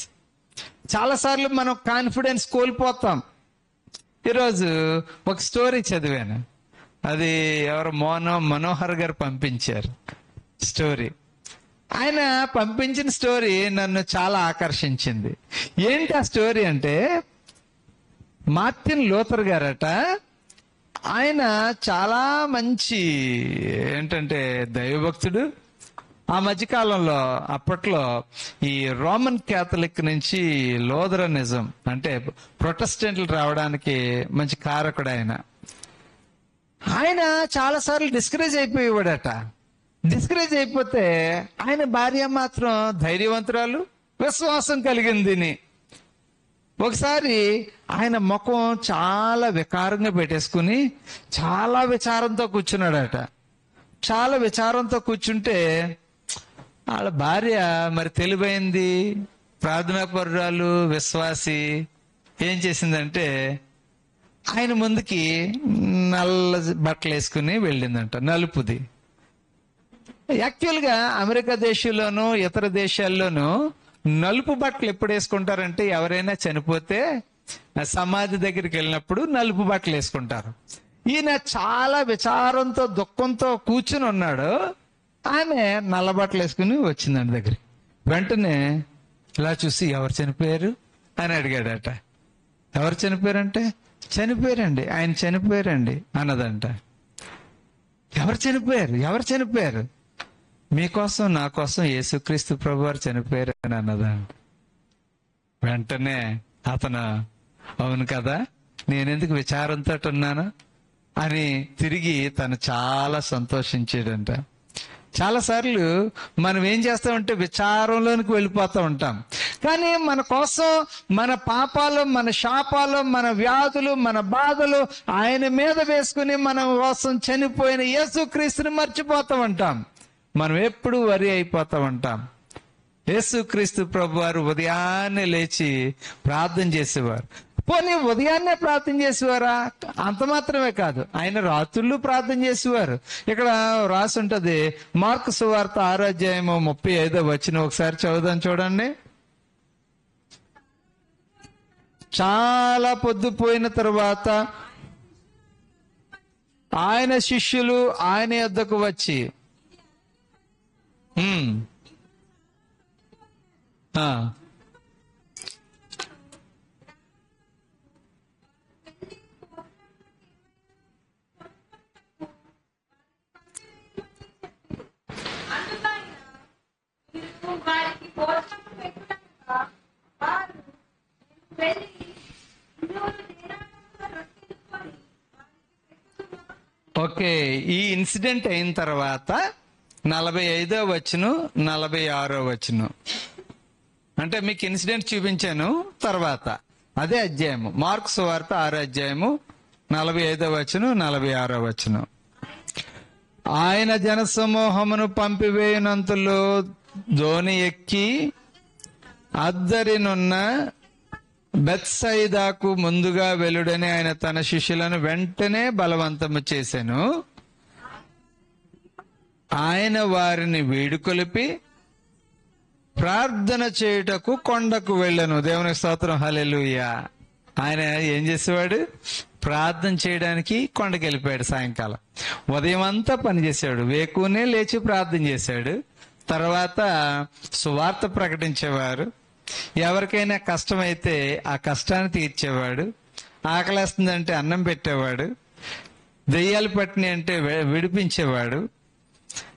[SPEAKER 1] చాలాసార్లు మనం కాన్ఫిడెన్స్ కోల్పోతాం. ఈరోజు ఒక స్టోరీ చదివాను. అది ఎవరు మనోహర్ గారు పంపించారు స్టోరీ. ఆయన పంపించిన స్టోరీ నన్ను చాలా ఆకర్షించింది. ఏంటి ఆ స్టోరీ అంటే, మార్టిన్ లూథర్ గారట, ఆయన చాలా మంచి ఏంటంటే దైవభక్తుడు. ఆ మధ్యకాలంలో అప్పట్లో ఈ రోమన్ క్యాథలిక్ నుంచి లూథరనిజం అంటే ప్రొటెస్టెంట్లు రావడానికి మంచి కారకుడు ఆయన. ఆయన చాలాసార్లు డిస్కరేజ్ అయిపోయేవాడట. డిస్కరేజ్ అయిపోతే ఆయన భార్య మాత్రం ధైర్యవంతురాలు, విశ్వాసం కలిగింది. ఒకసారి ఆయన ముఖం చాలా వికారంగా పెట్టేసుకుని చాలా విచారంతో కూర్చున్నాడట. చాలా విచారంతో కూర్చుంటే వాళ్ళ భార్య మరి తెలివైంది, ప్రార్థనాపరురాలు, విశ్వాసి, ఏం చేసిందంటే ఆయన ముందుకి నల్ల బట్టలు వేసుకుని వెళ్ళిందంట, నలుపుది. యాక్చువల్గా అమెరికా దేశంలోనూ ఇతర దేశాల్లోనూ నలుపు బట్టలు ఎప్పుడు వేసుకుంటారంటే ఎవరైనా చనిపోతే సమాధి దగ్గరికి వెళ్ళినప్పుడు నలుపు బట్టలు వేసుకుంటారు. ఈయన చాలా విచారంతో దుఃఖంతో కూర్చుని ఉన్నాడు. ఆమె నల్ల బట్టలు వేసుకుని వచ్చిందండి దగ్గరికి. వెంటనే ఇలా చూసి ఎవరు చనిపోయారు అని అడిగాడట. ఎవరు చనిపోయారంటే, చనిపోయారండి, ఆయన చనిపోయారండి అన్నదంట. ఎవరు చనిపోయారు, ఎవరు చనిపోయారు? మీకోసం నా కోసం యేసుక్రీస్తు ప్రభు వారు చనిపోయారు అని అన్నదంట. వెంటనే అతను అవును కదా, నేనెందుకు విచారంతో ఉన్నాను అని తిరిగి తను చాలా సంతోషించాడంట. చాలాసార్లు మనం ఏం చేస్తామంటే విచారంలోనికి వెళ్ళిపోతూ ఉంటాం. కానీ మన కోసం మన పాపాలు, మన శాపాలు, మన వ్యాధులు, మన బాధలు ఆయన మీద వేసుకుని మన కోసం చనిపోయిన యేసుక్రీస్తుని మర్చిపోతూ ఉంటాం. మనం ఎప్పుడు వరి అయిపోతూ ఉంటాం. యేసుక్రీస్తు ప్రభు వారు ఉదయాన్నే లేచి ప్రార్థన చేసేవారు. పోనీ ఉదయాన్నే ప్రార్థన చేసేవారా? అంత మాత్రమే కాదు, ఆయన రాత్రుళ్ళు ప్రార్థన చేసేవారు. ఇక్కడ రాసి ఉంటది, మార్కు సువార్త 6:35 ఒకసారి చదువుదాం చూడండి. చాలా పొద్దుపోయిన తరువాత ఆయన శిష్యులు ఆయన యొద్దకు వచ్చి ఓకే, ఈ ఇన్సిడెంట్ అయిన తర్వాత 45వ వచనం 46వ వచనం అంటే మీకు ఇన్సిడెంట్ చూపించాను. తర్వాత అదే అధ్యాయము, మార్కు సువార్త 6:45 వచనం 46వ వచనం. ఆయన జనసమూహమును పంపివేయనంతలో దోణి ఎక్కి అద్దరినున్న బెత్సయిదాకు ముందుగా వెలుడని ఆయన తన శిష్యులను వెంటనే బలవంతము చేసెను. ఆయన వారిని వేడుకొలిపి ప్రార్థన చేయుటకు కొండకు వెళ్ళను. దేవునికి స్తోత్రం, హల్లెలూయా. ఆయన ఏం చేసేవాడు? ప్రార్థన చేయడానికి కొండకి వెళ్ళిపోయాడు. సాయంకాలం ఉదయం అంతా పనిచేశాడు, వేకునే లేచి ప్రార్థన చేశాడు. తర్వాత సువార్త ప్రకటించేవారు. ఎవరికైనా కష్టమైతే ఆ కష్టాన్ని తీర్చేవాడు. ఆకలేస్తుందంటే అన్నం పెట్టేవాడు. దెయ్యాలు పట్టినాయి అంటే విడిపించేవాడు.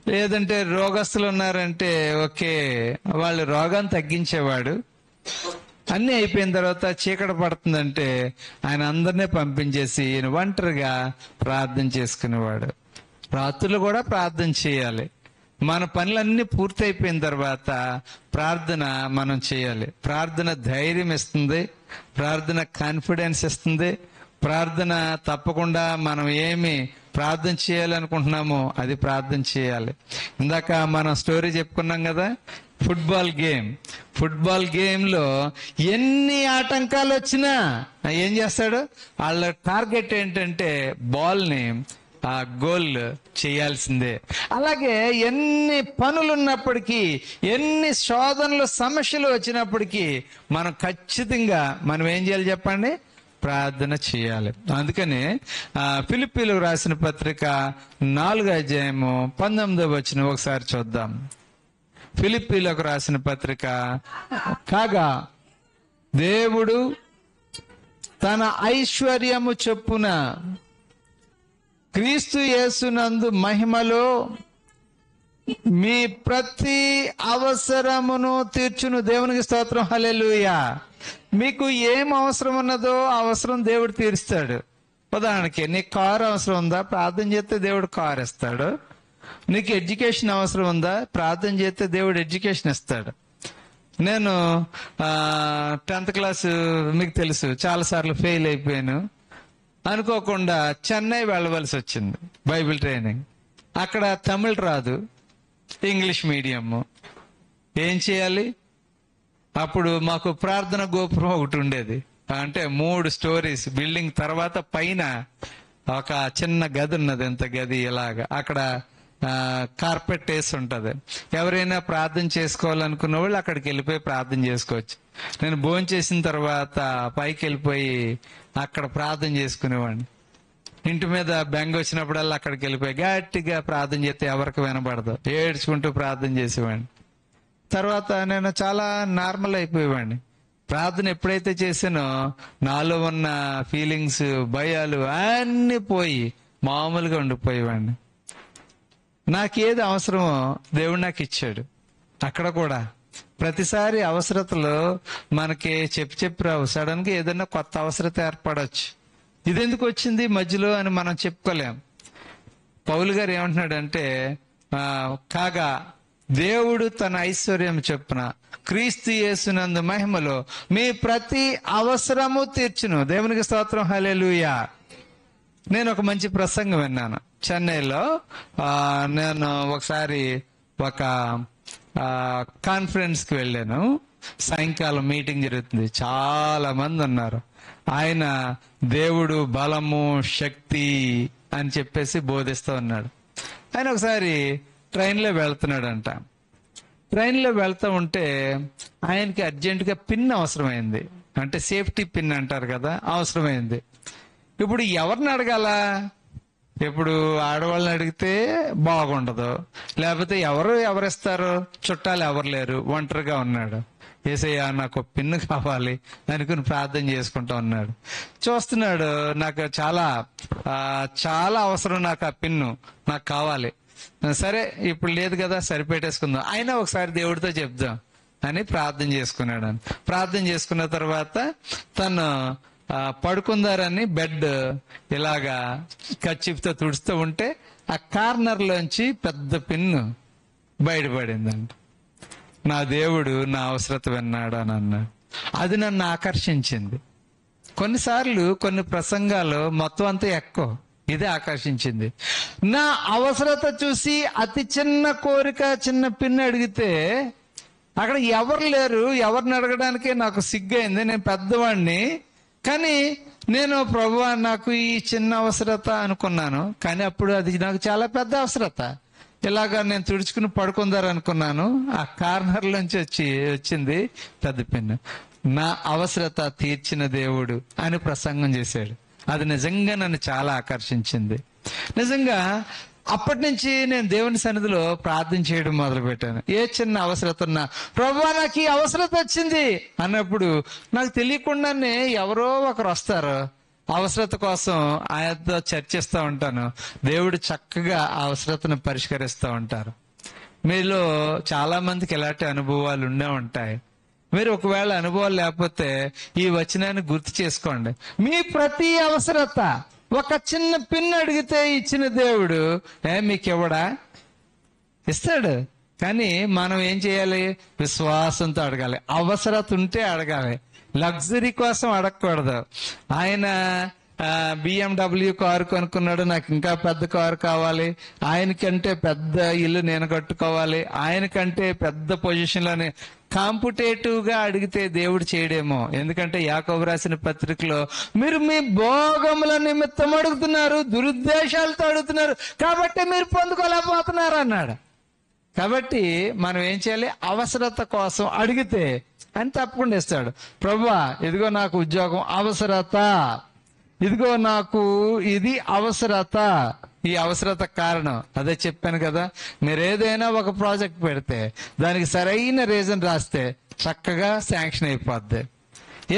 [SPEAKER 1] లేదంటే రోగస్తులు ఉన్నారంటే ఓకే, వాళ్ళు రోగాన్ని తగ్గించేవాడు. అన్నీ అయిపోయిన తర్వాత చీకటి పడుతుందంటే ఆయన అందరినీ పంపించేసి ఈయన ఒంటరిగా ప్రార్థన చేసుకునేవాడు. రాత్రులు కూడా ప్రార్థన చేయాలి. మన పనులన్నీ పూర్తయిపోయిన తర్వాత ప్రార్థన మనం చేయాలి. ప్రార్థన ధైర్యం ఇస్తుంది, ప్రార్థన కాన్ఫిడెన్స్ ఇస్తుంది. ప్రార్థన తప్పకుండా మనం ఏమి ప్రార్థన చేయాలనుకుంటున్నామో అది ప్రార్థన చేయాలి. ఇందాక మనం స్టోరీ చెప్పుకున్నాం కదా, ఫుట్బాల్ గేమ్లో ఎన్ని ఆటంకాలు వచ్చినా ఏం చేస్తాడు? వాళ్ళ టార్గెట్ ఏంటంటే బాల్ని ఆ గోల్ చేయాల్సిందే. అలాగే ఎన్ని పనులు ఉన్నప్పటికీ, ఎన్ని శోధనలు సమస్యలు వచ్చినప్పటికీ మనం ఖచ్చితంగా మనం ఏం చేయాలి చెప్పండి? ప్రార్థన చేయాలి. అందుకని ఫిలిప్పీలకు రాసిన పత్రిక 4:19 ఒకసారి చూద్దాం. ఫిలిప్పీలకు రాసిన పత్రిక, కాగా దేవుడు తన ఐశ్వర్యము చొప్పున క్రీస్తు యేసునందు మహిమలో మీ ప్రతి అవసరమును తీర్చును. దేవునికి స్తోత్రం, హల్లెలూయా. మీకు ఏం అవసరం ఉన్నదో ఆ అవసరం దేవుడు తీరుస్తాడు. ఉదాహరణకి నీకు కారు అవసరం ఉందా? ప్రార్థన చేస్తే దేవుడు కారు ఇస్తాడు. నీకు ఎడ్యుకేషన్ అవసరం ఉందా? ప్రార్థన చేస్తే దేవుడు ఎడ్యుకేషన్ ఇస్తాడు. నేను 10th క్లాసు మీకు తెలుసు, చాలాసార్లు ఫెయిల్ అయిపోయాను. అనుకోకుండా చెన్నై వెళ్ళవలసి వచ్చింది బైబిల్ ట్రైనింగ్. అక్కడ తమిళ్ రాదు, ఇంగ్లీష్ మీడియం. ఏం చేయాలి? అప్పుడు మాకు ప్రార్థన గోపురం ఒకటి ఉండేది. అంటే 3 స్టోరీస్ బిల్డింగ్, తర్వాత పైన ఒక చిన్న గది ఉన్నది. ఎంత గది ఇలాగా, అక్కడ కార్పెట్ వేసి ఉంటది. ఎవరైనా ప్రార్థన చేసుకోవాలనుకున్న వాళ్ళు అక్కడికి వెళ్ళిపోయి ప్రార్థన చేసుకోవచ్చు. నేను భోజనం చేసిన తర్వాత పైకి వెళ్ళిపోయి అక్కడ ప్రార్థన చేసుకునేవాడిని. ఇంటి మీద బెంగ వచ్చినప్పుడల్లా అక్కడికి వెళ్ళిపోయి గట్టిగా ప్రార్థన చేస్తే ఎవరికి వినబడదు, ఏడ్చుకుంటూ ప్రార్థన చేసేవాడిని. తర్వాత నేను చాలా నార్మల్ అయిపోయేవాడిని. ప్రార్థన ఎప్పుడైతే చేసానో నాలో ఉన్న ఫీలింగ్స్, భయాలు అన్నీ పోయి మామూలుగా ఉండిపోయేవాడిని. నాకేది అవసరమో దేవుడు నాకు ఇచ్చాడు. అక్కడ కూడా ప్రతిసారి అవసరతలో మనకి చెప్పి రావు. సడన్ గా ఏదైనా కొత్త అవసరత ఏర్పడవచ్చు. ఇదెందుకు వచ్చింది మధ్యలో అని మనం చెప్పుకోలేం. పౌలు గారు ఏమంటున్నాడంటే, కాగా దేవుడు తన ఐశ్వర్యం చొప్పున క్రీస్తు యేసునందు మహిమలో మీ ప్రతి అవసరము తీర్చును. దేవునికి స్తోత్రం, హల్లెలూయా. నేను ఒక మంచి ప్రసంగం విన్నాను చెన్నైలో. నేను ఒకసారి ఒక కాన్ఫరెన్స్ కి వెళ్ళాను. సాయంకాలం మీటింగ్ జరుగుతుంది, చాలా మంది ఉన్నారు. ఆయన దేవుడు బలము, శక్తి అని చెప్పేసి బోధిస్తూ ఉన్నాడు. ఆయన ఒకసారి ట్రైన్లో వెళ్తున్నాడంట. ట్రైన్లో వెళ్తూ ఉంటే ఆయనకి అర్జెంటుగా పిన్ అవసరమైంది. అంటే సేఫ్టీ పిన్ అంటారు కదా, అవసరమైంది. ఇప్పుడు ఎవరిని అడగాల? ఇప్పుడు ఆడవాళ్ళని అడిగితే బాగుండదు, లేకపోతే ఎవరిస్తారు? చుట్టాలు ఎవరు లేరు, ఒంటరిగా ఉన్నాడు. యేసయ్యా నాకు పిన్ను కావాలి అనుకుని ప్రార్థన చేసుకుంటా ఉన్నాడు. చూస్తున్నాడు, నాకు చాలా అవసరం, నాకు ఆ పిన్ను నాకు కావాలి. సరే ఇప్పుడు లేదు కదా, సరిపెట్టేసుకుందాం, అయినా ఒకసారి దేవుడితో చెప్దాం అని ప్రార్థన చేసుకున్నాడు. ప్రార్థన చేసుకున్న తర్వాత తను పడుకుందారని బెడ్ ఇలాగా కర్చీఫ్తో తుడుస్తూ ఉంటే ఆ కార్నర్ లోంచి పెద్ద పిన్ను బయటపడిందంట. నా దేవుడు నా అవసరత విన్నాడు అని అన్నాడు. అది నన్ను ఆకర్షించింది. కొన్నిసార్లు కొన్ని ప్రసంగాలు మొత్తం అంతా ఎక్కువ, ఇదే ఆకర్షించింది. నా అవసరత చూసి అతి చిన్న కోరిక, చిన్న పిన్ను అడిగితే అక్కడ ఎవరు లేరు. ఎవరిని అడగడానికి నాకు సిగ్గైంది. నేను పెద్దవాడిని, కానీ నేను ప్రభువా నాకు ఈ చిన్న అవసరత అనుకున్నాను. కానీ అప్పుడు అది నాకు చాలా పెద్ద అవసరత. ఇలాగా నేను తుడుచుకుని పడుకుందారనుకున్నాను. ఆ కార్నర్ నుంచి వచ్చింది పెద్ద పిన్ను. నా అవసరత తీర్చిన దేవుడు అని ప్రసంగం చేశాడు. అది నిజంగా నన్ను చాలా ఆకర్షించింది. నిజంగా అప్పటి నుంచి నేను దేవుని సన్నిధిలో ప్రార్థన చేయడం మొదలు పెట్టాను. ఏ చిన్న అవసరత ఉన్నా, ప్రభువా నాకు ఈ అవసరత వచ్చింది అన్నప్పుడు నాకు తెలియకుండానే ఎవరో ఒకరు వస్తారు. అవసరత కోసం ఆయనతో చర్చిస్తూ ఉంటాను. దేవుడు చక్కగా ఆ అవసరతను పరిష్కరిస్తూ ఉంటారు. మీలో చాలా మందికి ఎలాంటి అనుభవాలు ఉండే ఉంటాయి. మీరు ఒకవేళ అనుభవాలు లేకపోతే ఈ వచనాన్ని గుర్తు చేసుకోండి. మీ ప్రతి అవసరత, ఒక చిన్న పిన్ అడిగితే ఇచ్చిన దేవుడు మీకు ఇవ్వడా? ఇస్తాడు. కానీ మనం ఏం చేయాలి? విశ్వాసంతో అడగాలి. అవసరత ఉంటే అడగాలి, లగ్జరీ కోసం అడగకూడదు. ఆయన BMW కారు కొనుక్కున్నాడు, నాకు ఇంకా పెద్ద కారు కావాలి, ఆయనకంటే పెద్ద ఇల్లు నేను కట్టుకోవాలి, ఆయనకంటే పెద్ద పొజిషన్లోనే కాంపిటేటివ్ గా అడిగితే దేవుడు చేయడేమో. ఎందుకంటే యాకోబు రాసిన పత్రికలో మీరు మీ భోగముల నిమిత్తం అడుగుతున్నారు, దురుద్దేశాలతో అడుగుతున్నారు, కాబట్టి మీరు పొందుకోలేకపోతున్నారు అన్నాడు. కాబట్టి మనం ఏం చేయాలి? అవసరత కోసం అడిగితే ఆయన తప్పకుండా ఇస్తాడు. ప్రభువా, ఇదిగో నాకు ఉద్యోగం అవసరత, ఇదిగో నాకు ఇది అవసరత, ఈ అవసరత కారణం అదే చెప్పాను కదా. మీరు ఏదైనా ఒక ప్రాజెక్ట్ పెడితే దానికి సరైన రీజన్ రాస్తే చక్కగా శాంక్షన్ అయిపోద్ది.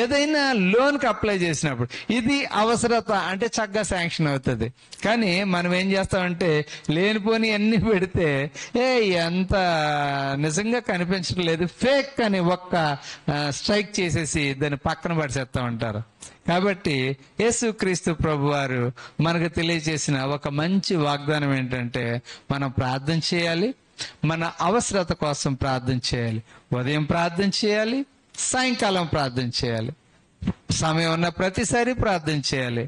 [SPEAKER 1] ఏదైనా లోన్కి అప్లై చేసినప్పుడు ఇది అవసరత అంటే చక్కగా శాంక్షన్ అవుతుంది. కానీ మనం ఏం చేస్తామంటే లేనిపోని అన్ని పెడితే ఎంత నిజంగా కనిపించడం లేదు, ఫేక్ అని ఒక్క స్ట్రైక్ చేసేసి దాన్ని పక్కన పడిచేస్తా ఉంటారు. కాబట్టి యేసుక్రీస్తు ప్రభు వారు మనకు తెలియజేసిన ఒక మంచి వాగ్దానం ఏంటంటే మనం ప్రార్థన చేయాలి, మన అవసరత కోసం ప్రార్థన చేయాలి. ఉదయం ప్రార్థన చేయాలి, సాయంకాలం ప్రార్థన చేయాలి, సమయం ఉన్న ప్రతిసారి ప్రార్థన చేయాలి.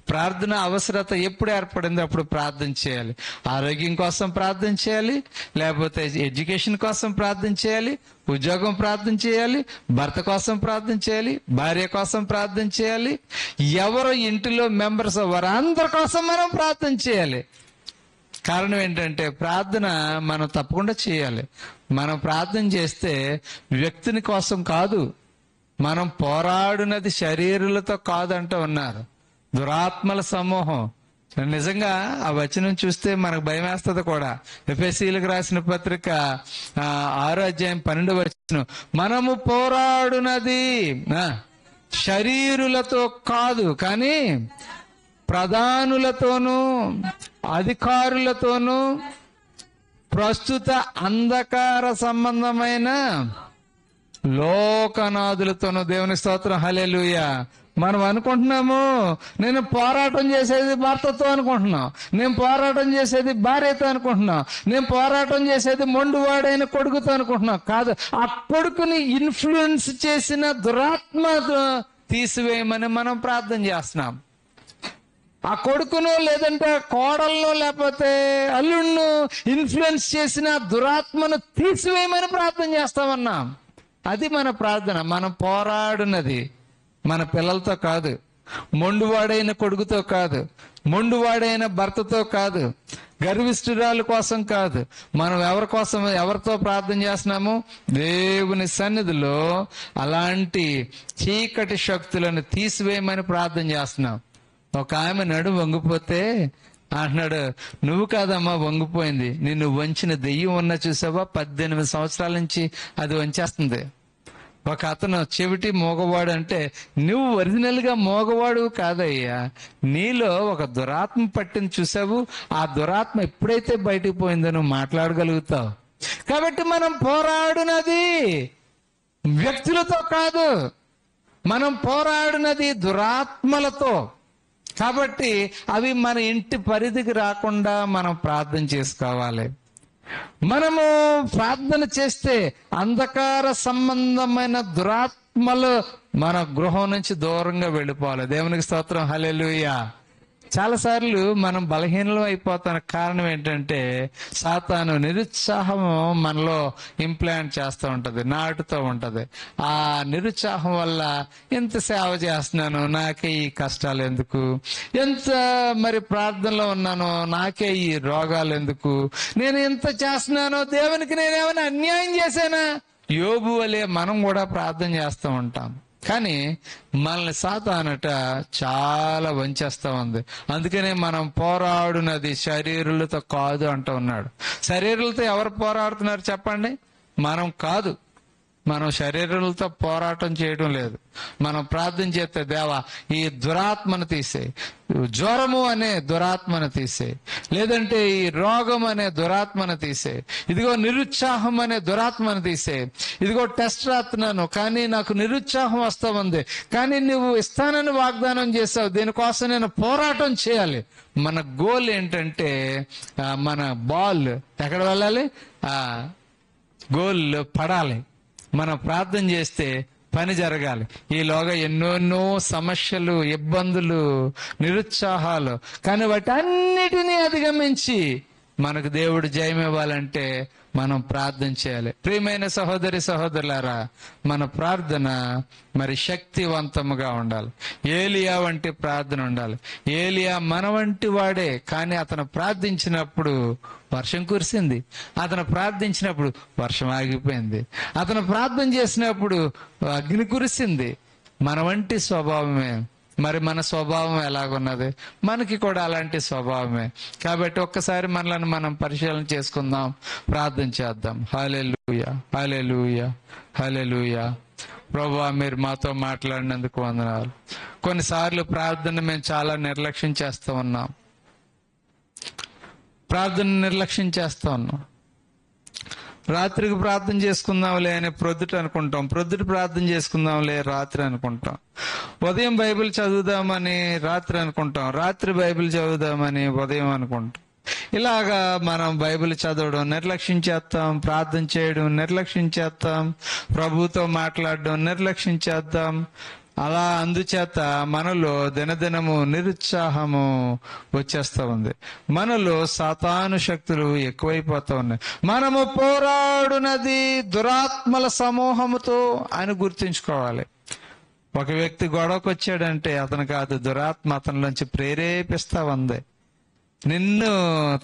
[SPEAKER 1] ప్రార్థన అవసరత ఎప్పుడు ఏర్పడిందో అప్పుడు ప్రార్థన చేయాలి. ఆరోగ్యం కోసం ప్రార్థన చేయాలి, లేకపోతే ఎడ్యుకేషన్ కోసం ప్రార్థన చేయాలి, ఉద్యోగం ప్రార్థన చేయాలి, భర్త కోసం ప్రార్థన చేయాలి, భార్య కోసం ప్రార్థన చేయాలి, ఎవరు ఇంటిలో మెంబర్స్ వారందరి కోసం మనం ప్రార్థన చేయాలి. కారణం ఏంటంటే ప్రార్థన మనం తప్పకుండా చేయాలి. మనం ప్రార్థన చేస్తే వ్యక్తిని కోసం కాదు, మనం పోరాడునది శరీరులతో కాదంటూ ఉన్నారు, దురాత్మల సమూహం. నిజంగా ఆ వచనం చూస్తే మనకు భయం వేస్తుంది కూడా. ఎఫెసీయులకు రాసిన పత్రిక 6:12 మనము పోరాడునది శరీరులతో కాదు, కానీ ప్రధానులతోనూ అధికారులతోనూ ప్రస్తుత అంధకార సంబంధమైన లోకనాథులతోనూ. దేవుని స్తోత్రం, హల్లెలూయా. మనం అనుకుంటున్నాము నేను పోరాటం చేసేది భర్తతో అనుకుంటున్నాం, నేను పోరాటం చేసేది భార్యతో అనుకుంటున్నాం, నేను పోరాటం చేసేది మొండువాడైన కొడుకుతో అనుకుంటున్నాం. కాదు, ఆ కొడుకుని ఇన్ఫ్లుయెన్స్ చేసిన దురాత్మ తీసివేయమని మనం ప్రార్థన చేస్తున్నాం. ఆ కొడుకును లేదంటే కోడలను లేకపోతే అల్లుడును ఇన్ఫ్లుయెన్స్ చేసిన దురాత్మను తీసివేయమని ప్రార్థన చేస్తామన్నాం. అది మన ప్రార్థన. మనం పోరాడున్నది మన పిల్లలతో కాదు, మొండువాడైన కొడుకుతో కాదు, మొండువాడైన భర్తతో కాదు, గర్విష్ఠురాలు కోసం కాదు. మనం ఎవరి కోసం, ఎవరితో ప్రార్థన చేస్తున్నాము? దేవుని సన్నిధిలో అలాంటి చీకటి శక్తులను తీసివేయమని ప్రార్థన చేస్తున్నాం. ఒక ఆమె నడు వంగిపోతే అంటున్నాడు, నువ్వు కాదమ్మా వంగిపోయింది, నిన్ను వంచిన దెయ్యం ఉన్న చూసావా, 18 సంవత్సరాల నుంచి అది వంచేస్తుంది. ఒక అతను చెవిటి మోగవాడు అంటే నువ్వు ఒరిజినల్ గా మోగవాడు కాదయ్యా, నీలో ఒక దురాత్మ పట్టింది చూసావు, ఆ దురాత్మ ఎప్పుడైతే బయటకు పోయిందో నువ్వు మాట్లాడగలుగుతావు. కాబట్టి మనం పోరాడునది వ్యక్తులతో కాదు, మనం పోరాడునది దురాత్మలతో. కాబట్టి అవి మన ఇంటి పరిధికి రాకుండా మనం ప్రార్థన చేసుకోవాలి. మనము ప్రార్థన చేస్తే అంధకార సంబంధమైన దురాత్మలు మన గృహం నుంచి దూరంగా వెళ్ళిపోవాలి. దేవునికి స్తోత్రం, హల్లెలూయా. చాలాసార్లు మనం బలహీనం అయిపోతానికి కారణం ఏంటంటే సాతాను నిరుత్సాహము మనలో ఇంప్లాంట్ చేస్తూ ఉంటది, నాటుతూ ఉంటది. ఆ నిరుత్సాహం వల్ల ఎంత సేవ చేస్తున్నాను, నాకే ఈ కష్టాలు ఎందుకు, ఎంత మరి ప్రార్థనలో ఉన్నానో నాకే ఈ రోగాలు ఎందుకు, నేను ఎంత చేస్తున్నానో దేవునికి నేనేమైనా అన్యాయం చేశానా? యోబు వలె మనం కూడా ప్రార్థన చేస్తూ ఉంటాం. కానీ మనల్ని సాతానట చాలా వంచేస్తా ఉంది. అందుకనే మనం పోరాడునది శరీరులతో కాదు అంటూ ఉన్నాడు. శరీరులతో ఎవరు పోరాడుతున్నారు చెప్పండి? మనం కాదు. మనం శరీరాలతో పోరాటం చేయడం లేదు. మనం ప్రార్థన చేస్తే దేవా ఈ దురాత్మను తీసేయి, జ్వరము అనే దురాత్మను తీసేయి, లేదంటే ఈ రోగం అనే దురాత్మను తీసేయి, ఇదిగో నిరుత్సాహం అనే దురాత్మను తీసేయి, ఇదిగో టెస్ట్ రాస్తున్నాను కానీ నాకు నిరుత్సాహం వస్తా ఉంది, కానీ నువ్వు ఇస్తానని వాగ్దానం చేసావు, దీనికోసం నేను పోరాటం చేయాలి. మన గోల్ ఏంటంటే మన బాల్ ఎక్కడ వెళ్ళాలి? గోల్ పడాలి. మనం ప్రార్థన చేస్తే పని జరగాలి. ఈలోగా ఎన్నెన్నో సమస్యలు, ఇబ్బందులు, నిరుత్సాహాలు, కానీ వాటన్నిటినీ అధిగమించి మనకు దేవుడు జయం ఇవ్వాలంటే మనం ప్రార్థన చేయాలి. ప్రియమైన సహోదరి సహోదరులారా, మన ప్రార్థన మరి శక్తివంతముగా ఉండాలి. ఏలియా వంటి ప్రార్థన ఉండాలి. ఏలియా మన వంటి వాడే, కానీ అతను ప్రార్థించినప్పుడు వర్షం కురిసింది. అతను ప్రార్థించినప్పుడు వర్షం ఆగిపోయింది. అతను ప్రార్థన చేసినప్పుడు అగ్ని కురిసింది. మన వంటి స్వభావమే. మరి మన స్వభావం ఎలాగున్నది? మనకి కూడా అలాంటి స్వభావమే. కాబట్టి ఒక్కసారి మనలను మనం పరిశీలన చేసుకుందాం, ప్రార్థన చేద్దాం. హల్లెలూయా, హల్లెలూయా, హల్లెలూయా. ప్రభువా, మీరు మాతో మాట్లాడినందుకు వందనాలు. కొన్నిసార్లు ప్రార్థన మేము చాలా నిర్లక్ష్యం చేస్తూ ఉన్నాం. ప్రార్థన నిర్లక్ష్యం చేస్తూ ఉన్నాం. రాత్రికి ప్రార్థన చేసుకుందాంలే అని ప్రొద్దుట అనుకుంటాం. ప్రొద్దుట ప్రార్థన చేసుకుందాంలే రాత్రి అనుకుంటాం. ఉదయం బైబిల్ చదువుదామని రాత్రి అనుకుంటాం. రాత్రి బైబిల్ చదువుదామని ఉదయం అనుకుంటాం. ఇలాగా మనం బైబిల్ చదవడం నిర్లక్ష్యం చేస్తాం, ప్రార్థన చేయడం నిర్లక్ష్యం చేస్తాం, ప్రభుతో మాట్లాడడం నిర్లక్ష్యం చేద్దాం. అలా అందుచేత మనలో దినదినము నిరుత్సాహము వచ్చేస్తా ఉంది. మనలో సాతాను శక్తులు ఎక్కువైపోతా ఉన్నాయి. మనము పోరాడునది దురాత్మల సమూహముతో అని గుర్తుంచుకోవాలి. ఒక వ్యక్తి గొడవకు వచ్చాడంటే అతను కాదు, దురాత్మ అతనిలోంచి ప్రేరేపిస్తా ఉంది. నిన్ను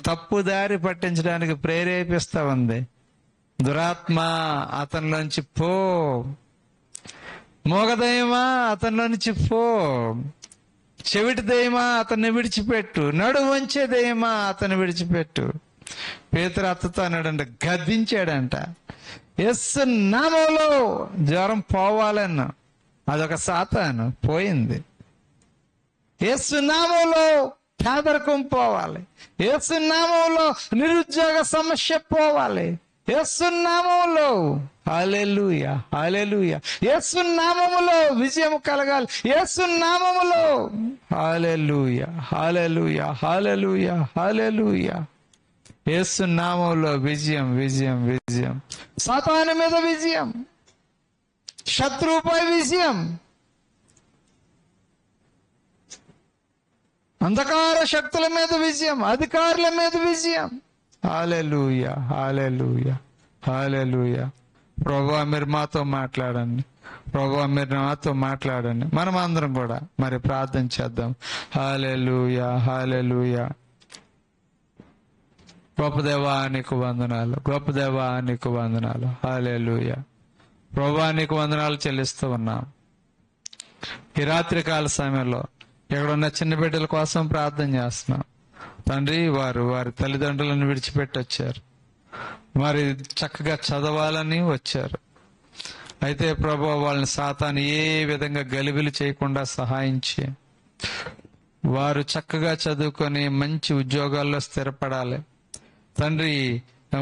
[SPEAKER 1] తప్పుదారి పట్టించడానికి ప్రేరేపిస్తా ఉంది. దురాత్మ అతనిలోంచి పో, మోగదయమా అతనిలో నుంచి పో, చెవిటి దయమా అతన్ని విడిచిపెట్టు, నడుము వంచే దయమా అతన్ని విడిచిపెట్టు. పేతురు అత్తతో అన్నాడంట, గద్దించాడంట. యేసు నామములో జ్వరం పోవాలన్న, అదొక సాతాను, పోయింది. యేసు నామములో పేదరికం పోవాలి. యేసు నామములో నిరుద్యోగ సమస్య పోవాలి. యేసు నామములో హల్లెలూయా, హల్లెలూయా. యేసు నామములో విజయం కలగాలి. యేసు నామములో హల్లెలూయా, హల్లెలూయా, హల్లెలూయా, హల్లెలూయా. యేసు నామములో విజయం, విజయం, విజయం. సాతాను మీద విజయం, శత్రువుపై విజయం, అంధకార శక్తుల మీద విజయం, అధికారుల మీద విజయం. హల్లెలూయా, హల్లెలూయా, హల్లెలూయా. ప్రభువా, మీరు మాతో మాట్లాడండి. ప్రభువా, మీరు నాతో మాట్లాడండి. మనం అందరం కూడా మరి ప్రార్థన చేద్దాం. హల్లెలూయా, హల్లెలూయా. గొప్ప దేవా నీకు వందనాలు, గొప్ప దేవా నీకు వందనాలు. హల్లెలూయా. ప్రభువా, నీకు వందనాలు చెల్లిస్తూ ఉన్నాం. ఈ రాత్రి కాల సమయంలో ఎక్కడున్న చిన్న బిడ్డల కోసం ప్రార్థన చేస్తున్నాం. తండ్రి, వారి తల్లిదండ్రులను విడిచిపెట్టి వచ్చారు, మరి చక్కగా చదవాలని వచ్చారు. అయితే ప్రభువా, వాళ్ళని సాతాను ఏ విధంగా గలిబిలి చేయకుండా సహాయం చేయి. వారు చక్కగా చదువుకొని మంచి ఉద్యోగాల్లో స్థిరపడాలి. తండ్రి,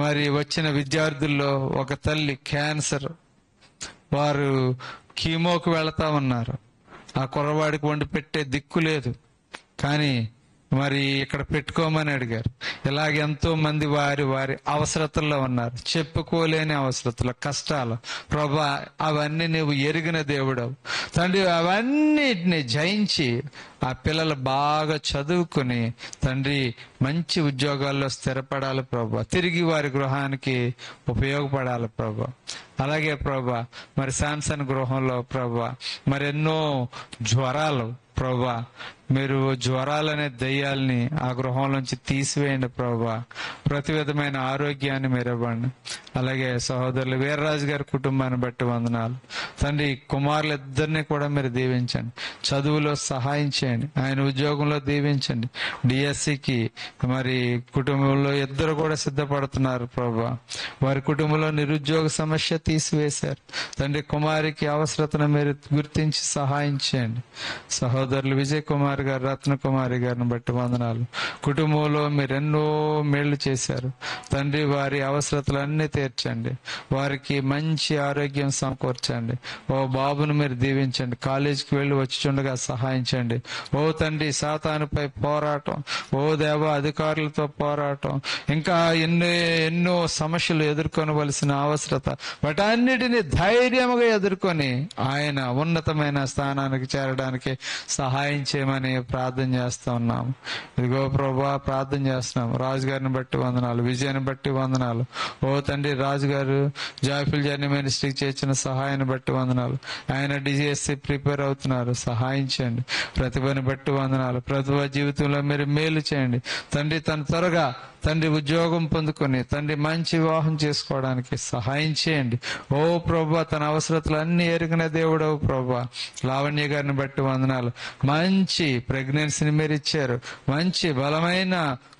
[SPEAKER 1] మరి వచ్చిన విద్యార్థుల్లో ఒక తల్లి క్యాన్సర్, వారు కీమోకు వెళతా ఉన్నారు. ఆ కుర్రవాడికి వండి పెట్టే దిక్కు లేదు, కానీ మరి ఇక్కడ పెట్టుకోమని అడిగారు. ఇలాగ ఎంతో మంది వారి అవసరతల్లో ఉన్నారు, చెప్పుకోలేని అవసరతలు, కష్టాలు. ప్రభా, అవన్నీ నువ్వు ఎరిగిన దేవుడవు తండ్రి. అవన్నిటిని జయించి ఆ పిల్లలు బాగా చదువుకుని తండ్రి మంచి ఉద్యోగాల్లో స్థిరపడాలి ప్రభా. తిరిగి వారి గృహానికి ఉపయోగపడాలి ప్రభా. అలాగే ప్రభా, మరి శాంసన్ గృహంలో ప్రభా మరి ఎన్నో జ్వరాలు ప్రభా, మీరు జ్వరాలనే దయ్యాల్ని ఆ గృహంలోంచి తీసివేయండి ప్రభా. ప్రతి విధమైన ఆరోగ్యాన్ని మీరు ఇవ్వండి. అలాగే సహోదరులు వీర్రాజు గారి కుటుంబాన్ని బట్టి వందనాలు తండ్రి. కుమారులు ఇద్దరిని కూడా మీరు దీవించండి, చదువులో సహాయం చేయండి, ఆయన ఉద్యోగంలో దీవించండి. డిఎస్సికి మరి కుటుంబంలో ఇద్దరు కూడా సిద్ధపడుతున్నారు ప్రభా. వారి కుటుంబంలో నిరుద్యోగ సమస్య తీసివేశారు తండ్రి. కుమారికి అవసరతను మీరు గుర్తించి సహాయం చేయండి. సహోదరులు విజయ్ కుమార్ కుమార్ గారు, రత్నకుమారి గారిని బట్టి వందనాలు. కుటుంబంలో మీరు ఎన్నో మేళ్లు చేశారు తండ్రి. వారి అవసరతలన్నీ తీర్చండి, వారికి మంచి ఆరోగ్యం సమకూర్చండి. ఓ బాబును మీరు దీవించండి, కాలేజీకి వెళ్ళి వచ్చిచుండగా సహాయించండి. ఓ తండ్రి, సాతానుపై పోరాటం, ఓ దేవ అధికారులతో పోరాటం, ఇంకా ఎన్నో సమస్యలు ఎదుర్కొనవలసిన అవసరత, వాటన్నిటిని ధైర్యముగా ఎదుర్కొని ఆయన ఉన్నతమైన స్థానానికి చేరడానికి సహాయం చేయమని ప్రార్థన చేస్తా ఉన్నాము. ఇదిగో ప్రభా, ప్రార్థన చేస్తున్నాము. రాజు గారిని బట్టి వందనాలు, విజయాన్ని బట్టి వందనాలు. ఓ తండ్రి, రాజు గారు జాయ్ఫుల్ జర్నీ మినిస్ట్రీకి చేసిన సహాయాన్ని బట్టి వందనాలు. ఆయన డిజిఎస్సి ప్రిపేర్ అవుతున్నారు, సహాయం చేయండి. ప్రతిభని బట్టి వందనాలు. ప్రతిభ జీవితంలో మీరు మేలు చేయండి తండ్రి. తను త్వరగా తండ్రి ఉద్యోగం పొందుకొని తండ్రి మంచి వివాహం చేసుకోవడానికి సహాయం చేయండి. ఓ ప్రభా, తన అవసరతలు అన్ని ఎరిగిన దేవుడవు ప్రభా. లావణ్య గారిని బట్టి వందనాలు. మంచి ప్రెగ్నెన్సీని మీరు ఇచ్చారు, మంచి బలమైన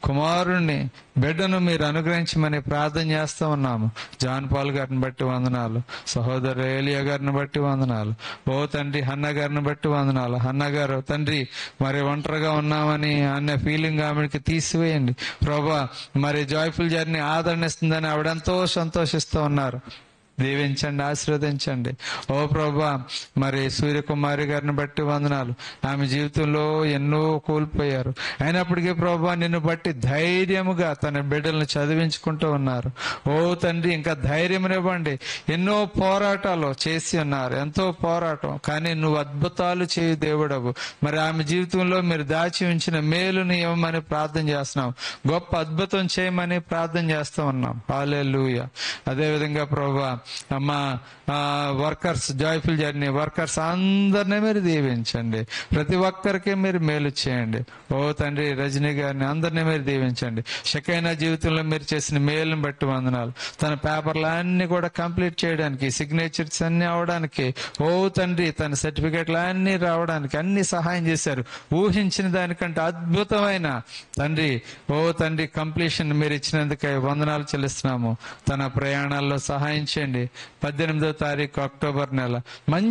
[SPEAKER 1] కుమారుణ్ణి, బిడ్డను మీరు అనుగ్రహించమని ప్రార్థన చేస్తూ ఉన్నాము. జాన్ పాల్ గారిని బట్టి వందనాలు. సహోదరు ఏలియా గారిని బట్టి వందనాలు. ఓ తండ్రి, హన్న గారిని బట్టి వందనాలు. హన్న గారు తండ్రి, మరి ఒంటరిగా ఉన్నామని అన్న ఫీలింగ్ ఆమెకి తీసివేయండి ప్రభా. మరి జాయ్ఫుల్ జర్నీ ఆదరణిస్తుందని ఆవిడెంతో సంతోషిస్తూ ఉన్నారు. దీవించండి, ఆశీర్వదించండి. ఓ ప్రభా, మరి సూర్యకుమారి గారిని బట్టి వందనాలు. ఆమె జీవితంలో ఎన్నో కోల్పోయారు, అయినప్పటికీ ప్రభా నిన్ను బట్టి ధైర్యముగా తన బిడ్డలను చదివించుకుంటూ ఉన్నారు. ఓ తండ్రి, ఇంకా ధైర్యమునివ్వండి. ఎన్నో పోరాటాలు చేసి ఉన్నారు, ఎంతో పోరాటం, కానీ నువ్వు అద్భుతాలు చేయు దేవుడవు. మరి ఆమె జీవితంలో మీరు దాచి ఉంచిన మేలుని ఇవ్వమని ప్రార్థన చేస్తున్నాం. గొప్ప అద్భుతం చేయమని ప్రార్థన చేస్తూ ఉన్నాం. హల్లెలూయా. అదేవిధంగా ప్రభా, అమ్మా వర్కర్స్, జాయ్ఫుల్ జర్నీ వర్కర్స్ అందరినీ మీరు దీవించండి. ప్రతి ఒక్కరికి మీరు మేలు చేయండి. ఓ తండ్రి, రజనీ గారిని అందరినీ మీరు దీవించండి. షకైనా జీవితంలో మీరు చేసిన మేలుని బట్టి వందనాలు. తన పేపర్లు అన్ని కూడా కంప్లీట్ చేయడానికి, సిగ్నేచర్స్ అన్ని అవడానికి, ఓ తండ్రి, తన సర్టిఫికెట్లు అన్ని రావడానికి అన్ని సహాయం చేశారు. ఊహించిన దానికంటే అద్భుతమైన తండ్రి, ఓ తండ్రి, కంప్లీషన్ మీరు ఇచ్చినందుకే వందనాలు చెల్లిస్తున్నాము. తన ప్రయాణాల్లో సహాయం చేయండి. 18వ తారీఖు అక్టోబర్ నెల మంచి